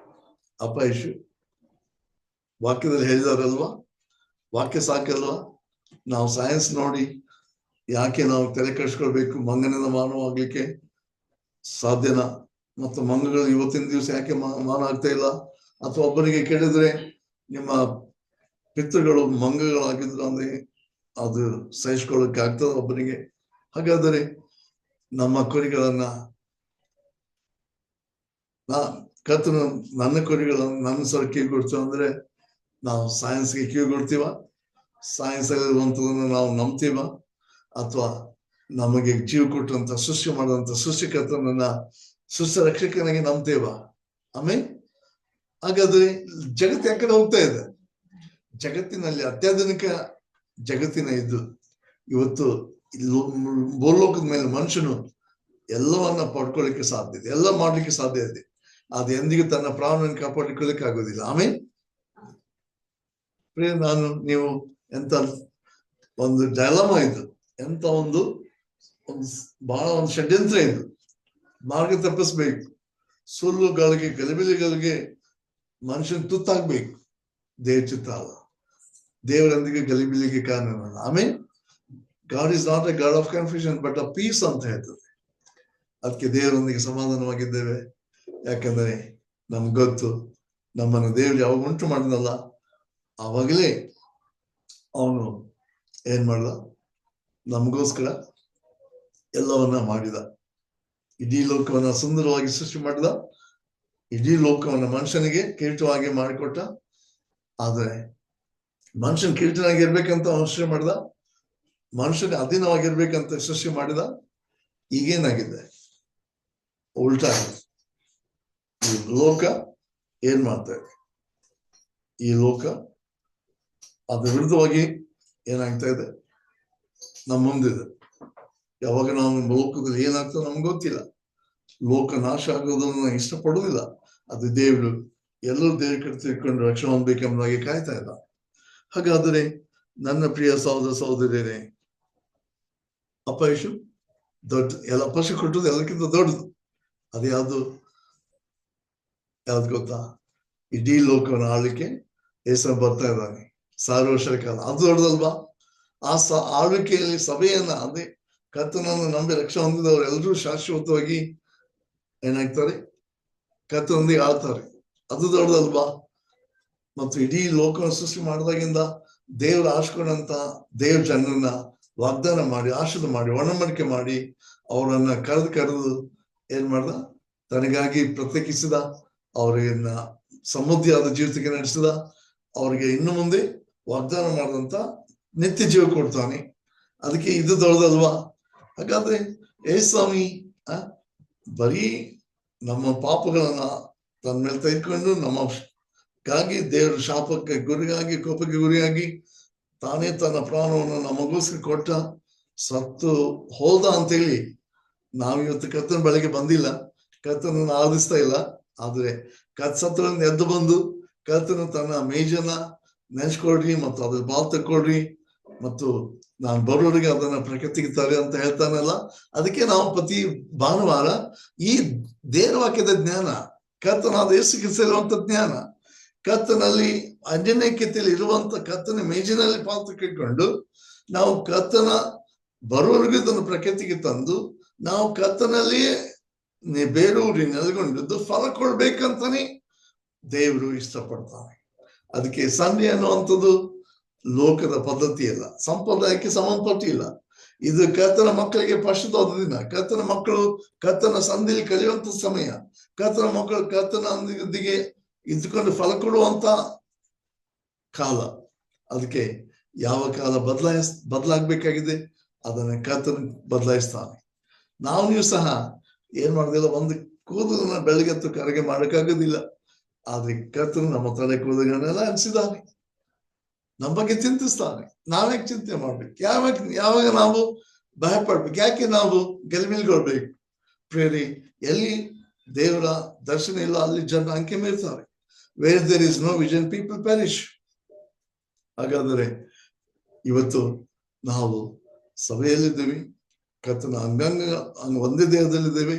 ಅಪಯಶು ವಾಕ್ಯದಲ್ಲಿ ಹೇಳಿದಾರಲ್ವಾ? ವಾಕ್ಯ ಸಾಕಲ್ವಾ? ನಾವು ಸೈನ್ಸ್ ನೋಡಿ ಯಾಕೆ ನಾವು ತಲೆ ಕೆಡಿಸ್ಕೊಳ್ಬೇಕು? ಮಂಗನಿಂದ ಮಾನವ ಆಗ್ಲಿಕ್ಕೆ ಸಾಧ್ಯನಾ? ಮತ್ತು ಮಂಗಗಳು ಇವತ್ತಿನ ದಿವಸ ಯಾಕೆ ಮಾನ ಆಗ್ತಾ ಇಲ್ಲ? ಅಥವಾ ಒಬ್ಬರಿಗೆ ಕೇಳಿದ್ರೆ ನಿಮ್ಮ ಪಿತೃಗಳು ಮಂಗಗಳಾಗಿದ್ರು ಅಂದ್ರೆ ಅದು ಸಹಿಸ್ಕೊಳ್ಳಕ್ಕೆ ಆಗ್ತದ ಒಬ್ಬರಿಗೆ? ಹಾಗಾದರೆ ನಮ್ಮ ಕುರಿಗಳನ್ನ ಕರ್ತನು ನನ್ನ ಕುರಿಗಳನ್ನು ನನ್ನ ಸರ್ ಕಿವಿಗೊಡ್ತು ಅಂದ್ರೆ ನಾವು ಸೈನ್ಸ್ಗೆ ಕಿವಿಗೊಡ್ತೀವ? ಸೈನ್ಸ್ ಅಲ್ಲಿರುವಂಥದನ್ನು ನಾವು ನಂಬ್ತೀವ? ಅಥವಾ ನಮಗೆ ಜೀವ ಕೊಟ್ಟಂತ ಸೃಷ್ಟಿ ಮಾಡಿದಂತ ಸೃಷ್ಟಿಕರ್ತನನ್ನ ಸೃಷ್ಟಿ ರಕ್ಷಕನಾಗಿ ನಂಬ್ತೇವ? ಆಮೇಲೆ ಹಾಗಾದ್ರೆ ಜಗತ್ತು ಯಾಕಡೆ ಹೋಗ್ತಾ ಇದೆ? ಜಗತ್ತಿನಲ್ಲಿ ಅತ್ಯಾಧುನಿಕ ಜಗತ್ತಿನ ಇದು ಇವತ್ತು ಭೂಲೋಕದ ಮೇಲೆ ಮನುಷ್ಯನು ಎಲ್ಲವನ್ನ ಪಡ್ಕೊಳ್ಳಿಕ್ಕೆ ಸಾಧ್ಯ ಇದೆ, ಎಲ್ಲ ಮಾಡ್ಲಿಕ್ಕೆ ಸಾಧ್ಯ ಇದೆ. ಅದು ಎಂದಿಗೂ ತನ್ನ ಪ್ರಾಣವನ್ನು ಕಾಪಾಡಿಕೊಳ್ಳಿಕ್ಕೆ ಆಗೋದಿಲ್ಲ. ಆಮೇಲೆ ನಾನು ನೀವು ಎಂತ ಒಂದು ಡೈಲಮಾ ಇದು, ಎಂತ ಒಂದು ಬಹಳ ಒಂದು ಷಡ್ಯಂತ್ರ ಇದು. ಮಾರ್ಗ ತಪ್ಪಿಸ್ಬೇಕು, ಸುಳ್ಳುಗಳಿಗೆ ಗಲಿಬಿಲಿಗಳಿಗೆ ಮನುಷ್ಯನ್ ತುತ್ತಾಗ್ಬೇಕು. ದೇವ್ರ ಚಿತ್ತ ಅಲ್ಲ, ದೇವರೊಂದಿಗೆ ಗಲಿಬಿಲಿಗೆ ಕಾರಣವಲ್ಲ. ಆಮೇಲೆ God is not a God of confusion but a peace ಅಂತ ಹೇಳ್ತದೆ. ಅದಕ್ಕೆ ದೇವರೊಂದಿಗೆ ಸಮಾಧಾನವಾಗಿದ್ದೇವೆ. ಯಾಕಂದ್ರೆ ನಮ್ಗೆ ಗೊತ್ತು, ನಮ್ಮನ್ನು ದೇವರು ಯಾವಾಗ ಉಂಟು ಮಾಡಿದ್ನಲ್ಲ ಆವಾಗಲೇ ಅವನು ಏನ್ ಮಾಡ್ದ? ನಮಗೋಸ್ಕರ ಎಲ್ಲವನ್ನ ಮಾಡಿದ. ಇಡೀ ಲೋಕವನ್ನ ಸುಂದರವಾಗಿ ಸೃಷ್ಟಿ ಮಾಡಿದ. ಇಡೀ ಲೋಕವನ್ನ ಮನುಷ್ಯನಿಗೆ ಕಿರೀಟವಾಗಿ ಮಾಡಿಕೊಟ್ಟ. ಆದ್ರೆ ಮನುಷ್ಯನ್ ಕಿರೀಟನಾಗಿ ಇರ್ಬೇಕಂತ ಅವನು ಸೃಷ್ಟಿ ಮಾಡಿದ. ಮನುಷ್ಯನ ಅಧೀನವಾಗಿರ್ಬೇಕಂತ ಸೃಷ್ಟಿ ಮಾಡಿದ. ಈಗೇನಾಗಿದೆ? ಉಲ್ಟಾ ಆಗಿದೆ. ಈ ಲೋಕ ಏನ್ ಮಾಡ್ತಾ ಇದೆ? ಈ ಲೋಕ ಅದ್ರ ವಿರುದ್ಧವಾಗಿ ಏನಾಗ್ತಾ ಇದೆ? ನಮ್ಮ ಮುಂದಿದೆ. ಯಾವಾಗ ನಾವು ಲೋಕದಲ್ಲಿ ಏನಾಗ್ತದೆ ನಮ್ಗೆ ಗೊತ್ತಿಲ್ಲ. ಲೋಕ ನಾಶ ಆಗೋದನ್ನ ಇಷ್ಟಪಡುವುದಿಲ್ಲ. ಅದು ದೇವರು ಎಲ್ಲರೂ ದೇವ್ರ ಕಡೆ ತಿಳ್ಕೊಂಡು ರಕ್ಷಣೆ ಹೊಂದಬೇಕೆಂಬುದಾಗಿ ಕಾಯ್ತಾ ಇಲ್ಲ. ಹಾಗಾದರೆ ನನ್ನ ಪ್ರಿಯ ಸಹೋದರ ಸಹೋದರಿಯರೇ, ಅಪಯಶು ದೊಡ್ಡ ಎಲ್ಲ ಪಶು ಕೊಟ್ಟದ್ದು ಎಲ್ಲಕ್ಕಿಂತ ದೊಡ್ಡದು. ಅದು ಯಾವ್ದು ಗೊತ್ತಾ? ಇಡೀ ಲೋಕವನ್ನು ಆಳ್ಲಿಕ್ಕೆ ಯೇಸು ಬರ್ತಾ ಇದ್ದಾನೆ 1000 ವರ್ಷದ ಕಾಲ. ಅದು ದೊಡ್ಡದಲ್ವಾ? ಆ ಆಳ್ವಿಕೆಯಲ್ಲಿ ಸಭೆಯನ್ನ, ಅದೇ ಕರ್ತನನ್ನು ನಂಬಿ ರಕ್ಷಣೆ ಹೊಂದಿದವರು ಎಲ್ಲರೂ ಶಾಶ್ವತವಾಗಿ ಏನಾಗ್ತಾರೆ? ಕರ್ತನೊಂದಿಗೆ ಆಳ್ತಾರೆ. ಅದು ದೊಡ್ಡದಲ್ವಾ? ಮತ್ತು ಇಡೀ ಲೋಕವನ್ನು ಸೃಷ್ಟಿ ಮಾಡಿದಾಗಿಂದ ದೇವರು ಆಶ್ಕೊಂಡಂತ ದೇವ್ರ ಜನರನ್ನ ವಾಗ್ದಾನ ಮಾಡಿ, ಆಶೀರ್ವಾದ ಮಾಡಿ, ಒಣಮಡಿಕೆ ಮಾಡಿ, ಅವರನ್ನ ಕರೆದು ಏನ್ ಮಾಡ್ದ? ತನಗಾಗಿ ಪ್ರತ್ಯೇಕಿಸಿದ. ಅವರನ್ನ ಸಮೃದ್ಧಿಯಾದ ಜೀವಿತಕ್ಕೆ ನಡೆಸಿದ. ಅವ್ರಿಗೆ ಇನ್ನು ಮುಂದೆ ವಾಗ್ದಾನ ಮಾಡಿದಂತ ನಿತ್ಯ ಜೀವ ಕೊಡ್ತಾನೆ. ಅದಕ್ಕೆ ಇದು ದೊಡ್ಡದಲ್ವಾ? ಹಾಗಾದ್ರೆ ಸ್ವಾಮಿ ಬರೀ ನಮ್ಮ ಪಾಪಗಳನ್ನ ತನ್ನ ಮೇಲೆ ತೆಗೆದುಕೊಂಡು ನಮಗಾಗಿ ದೇವರ ಶಾಪಕ್ಕೆ ಗುರಿಯಾಗಿ, ಕೋಪಕ್ಕೆ ಗುರಿಯಾಗಿ ತಾನೇ ತನ್ನ ಪ್ರಾಣವನ್ನು ನಮಗೋಸ್ಕರ ಕೊಟ್ಟ, ಸತ್ತು ಹೋದ ಅಂತೇಳಿ ನಾವಿವತ್ತು ಕರ್ತನ ಬಳಿಗೆ ಬಂದಿಲ್ಲ. ಕರ್ತನನ್ನು ಆರಾಧಿಸ್ತಾ ಇಲ್ಲ. ಆದ್ರೆ ಸತ್ತರನ್ನು ಎದ್ದು ಬಂದು ಕರ್ತನ ತನ್ನ ಮೇಜನ್ನ ನೆನೆಸ್ಕೊಳ್ರಿ ಮತ್ತು ಅದ್ರ ಬಾಲ್ ತಕೊಳ್ರಿ ಮತ್ತು ನಾನು ಬರೋರಿಗೆ ಅದನ್ನ ಪ್ರಕಟಿಸ್ತಾರೆ ಅಂತ ಹೇಳ್ತಾನಲ್ಲ. ಅದಕ್ಕೆ ನಾವು ಪ್ರತಿ ಭಾನುವಾರ ಈ ದೇವರ ವಾಕ್ಯದ ಜ್ಞಾನ, ಕರ್ತನಾದ ಯೇಸು ಕ್ರಿಸ್ತನಿರುವಂತ ಜ್ಞಾನ, ಕರ್ತನಲ್ಲಿ ಅಂಜನೇಯತೆಯಲ್ಲಿ ಇರುವಂತ ಕರ್ತನ ಮೇಜಿನಲ್ಲಿ ಪಾತ್ರ ಕೇಳ್ಕೊಂಡು ನಾವು ಕರ್ತನ ಬರುವವರೆಗೂ ಇದನ್ನು ಪ್ರಕೃತಿಗೆ ತಂದು ನಾವು ಕರ್ತನಲ್ಲಿಯೇ ಬೇರೂರಿ ನೆಲೆಗೊಂಡಿದ್ದು ಫಲ ಕೊಡ್ಬೇಕಂತಾನೆ ದೇವರು ಇಷ್ಟಪಡ್ತಾನೆ. ಅದಕ್ಕೆ ಸಂಡೆ ಅನ್ನುವಂಥದ್ದು ಲೋಕದ ಪದ್ಧತಿ ಇಲ್ಲ, ಸಂಪ್ರದಾಯಕ್ಕೆ ಸಂಬಂಧಪಟ್ಟಿಲ್ಲ. ಇದು ಕರ್ತನ ಮಕ್ಕಳಿಗೆ ಪರಿಶುದ್ಧವಾದ ದಿನ. ಕರ್ತನ ಮಕ್ಕಳು ಕರ್ತನ ಸಂಧಿಯಲ್ಲಿ ಕಲಿಯುವಂತ ಸಮಯ. ಕರ್ತನ ಮಕ್ಕಳು ಕರ್ತನೊಂದಿಗೆ ಇದ್ದುಕೊಂಡು ಫಲ ಕೊಡುವಂತ ಕಾಲ. ಅದಕ್ಕೆ ಯಾವ ಕಾಲ ಬದಲಾಗಬೇಕಾಗಿದೆ ಅದನ್ನ ಕರ್ತನ ಬದಲಾಯಿಸ್ತಾನೆ. ನೀವು ಸಹ ಏನ್ ಮಾಡೋದಿಲ್ಲ, ಒಂದು ಕೂದಲನ್ನ ಬೆಳಗ್ಗೆ ಕರೆಗೆ ಮಾಡಕ್ಕಾಗೋದಿಲ್ಲ. ಆದ್ರೆ ಕರ್ತನು ನಮ್ಮ ತಲೆ ಕೂದಲನ್ನೆಲ್ಲ ಅನಿಸಿದ್ದಾನೆ, ನಮ್ಮ ಬಗ್ಗೆ ಚಿಂತಿಸ್ತಾನೆ. ನಾವ್ಯಾಕೆ ಚಿಂತೆ ಮಾಡ್ಬೇಕು? ಯಾವಾಗ ನಾವು ಭಯ ಪಡ್ಬೇಕು? ಯಾಕೆ ನಾವು ಗೆಲ್ಮಿಲ್ಗೊಳ್ಬೇಕು? ಪ್ರೇರಿ, ಎಲ್ಲಿ ದೇವರ ದರ್ಶನ ಇಲ್ಲ ಅಲ್ಲಿ ಜನ ಅಂಕೆ ಮೀರ್ತಾರೆ. Where there is no vision people perish. ಹಾಗಾದರೆ ಇವತ್ತು ನಾವು ಸಭೆಯಲ್ಲಿದ್ದೇವೆ, ಕರ್ತನ ಒಂದೇ ದೇಹದಲ್ಲಿದ್ದೇವೆ.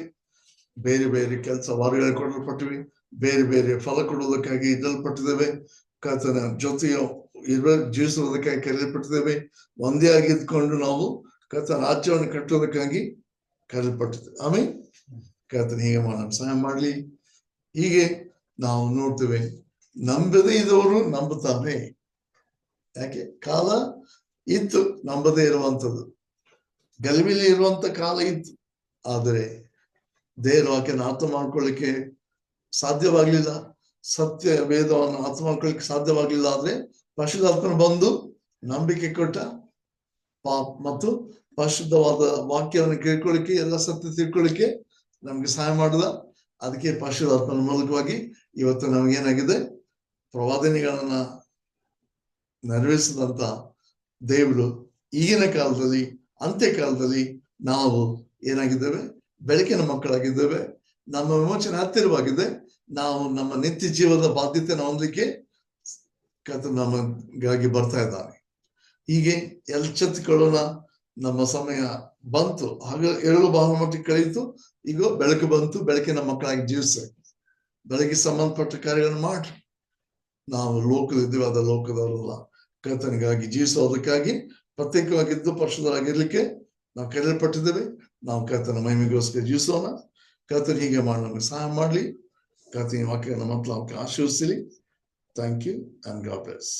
ಬೇರೆ ಬೇರೆ ಕೆಲಸ ವಾರಗಳು ಕೊಡಲ್ಪಟ್ಟಿವೆ, ಬೇರೆ ಬೇರೆ ಫಲ ಕೊಡುವುದಕ್ಕಾಗಿ ಇಡಲ್ಪಟ್ಟಿದ್ದೇವೆ. ಕರ್ತನ ಜೊತೆಯ ಜೀವಿಸುವುದಕ್ಕಾಗಿ ಕರೆಯಲ್ಪಟ್ಟಿದ್ದೇವೆ. ಒಂದೇ ಆಗಿ ಇದ್ಕೊಂಡು ನಾವು ಕರ್ತನ ರಾಜ್ಯವನ್ನು ಕಟ್ಟುವುದಕ್ಕಾಗಿ ಕರೆಯಲ್ಪಟ್ಟಿದ್ದೇವೆ. ಆಮೇಲೆ ಕರ್ತನ ಹೀಗೆ ಮಾಡೋಣ ಸಹಾಯ ಮಾಡ್ಲಿ. ಹೀಗೆ ನಾವು ನೋಡ್ತೇವೆ, ನಂಬದೇ ಇದ್ದವರು ನಂಬುತ್ತಾರೆ. ಯಾಕೆ? ಕಾಲ ಇತ್ತು ನಂಬದೇ ಇರುವಂಥದ್ದು, ಗಲಿಬಿಲಿ ಇರುವಂತ ಕಾಲ ಇತ್ತು. ಆದರೆ ದೇವರ ವಾಕ್ಯನ ಅರ್ಥ ಮಾಡ್ಕೊಳ್ಳಿಕ್ಕೆ ಸಾಧ್ಯವಾಗ್ಲಿಲ್ಲ, ಸತ್ಯ ವೇದವನ್ನು ಅರ್ಥ ಮಾಡ್ಕೊಳ್ಳಿಕ್ಕೆ ಸಾಧ್ಯವಾಗ್ಲಿಲ್ಲ. ಆದ್ರೆ ಪರಿಶುದ್ಧಾತ್ಮನು ಬಂದು ನಂಬಿಕೆ ಕೊಟ್ಟ ಮತ್ತು ಪರಿಶುದ್ಧವಾದ ವಾಕ್ಯವನ್ನು ಕೇಳ್ಕೊಳ್ಳಿಕ್ಕೆ, ಎಲ್ಲ ಸತ್ಯ ತಿಳ್ಕೊಳ್ಳಿಕ್ಕೆ ನಮ್ಗೆ ಸಹಾಯ ಮಾಡಿದ. ಅದಕ್ಕೆ ಪರಿಶುದ್ಧಾತ್ಮನ ಮೂಲಕವಾಗಿ ಇವತ್ತು ನಮಗೇನಾಗಿದೆ, ಪ್ರವಾದನೆಗಳನ್ನ ನೆರವೇರಿಸಿದಂತ ದೇವರು ಈಗಿನ ಕಾಲದಲ್ಲಿ, ಅಂತ್ಯಕಾಲದಲ್ಲಿ ನಾವು ಏನಾಗಿದ್ದೇವೆ? ಬೆಳಕಿನ ಮಕ್ಕಳಾಗಿದ್ದೇವೆ. ನಮ್ಮ ವಿಮೋಚನೆ ಹತ್ತಿರವಾಗಿದೆ. ನಾವು ನಮ್ಮ ನಿತ್ಯ ಜೀವನದ ಬಾಧ್ಯತೆಯನ್ನು ಹೊಂದಲಿಕ್ಕೆ ಕರ್ತನು ನಮಗಾಗಿ ಬರ್ತಾ ಇದ್ದಾನೆ. ಹೀಗೆ ಎಚ್ಚೆತ್ತುಕೊಳ್ಳೋಣ. ನಮ್ಮ ಸಮಯ ಬಂತು, ಹಾಗ 2 ಭಾನುಮಟ್ಟಿಗೆ ಕಳೀತು. ಈಗ ಬೆಳಕು ಬಂತು, ಬೆಳಕಿನ ಮಕ್ಕಳಾಗಿ ಜೀವಿಸ, ಬೆಳಕಿಗೆ ಸಂಬಂಧಪಟ್ಟ ಕಾರ್ಯಗಳನ್ನು ಮಾಡ್ರಿ. ನಾವು ಲೋಕದಿದ್ದೇವೆ, ಅದ ಲೋಕದವರಲ್ಲ. ಕರ್ತನಿಗಾಗಿ ಜೀವಿಸೋದಕ್ಕಾಗಿ ಪ್ರತ್ಯೇಕವಾಗಿದ್ದು ಪರಿಶುದ್ಧರಾಗಿರ್ಲಿಕ್ಕೆ ನಾವು ಕರೆಯಲ್ಪಟ್ಟಿದ್ದೇವೆ. ನಾವು ಕರ್ತನ ಮಹಿಮೆಗೋಸ್ಕರ ಜೀವಿಸೋಣ. ಕರ್ತನ ಹೀಗೆ ಮಾಡಿ ನಮಗೆ ಸಹಾಯ ಮಾಡ್ಲಿ. ಕರ್ತನ ವಾಕ್ಯವನ್ನು ಮಕ್ಕಳು ಆಶೀರ್ವದಿಸಲಿ. Thank you and God bless.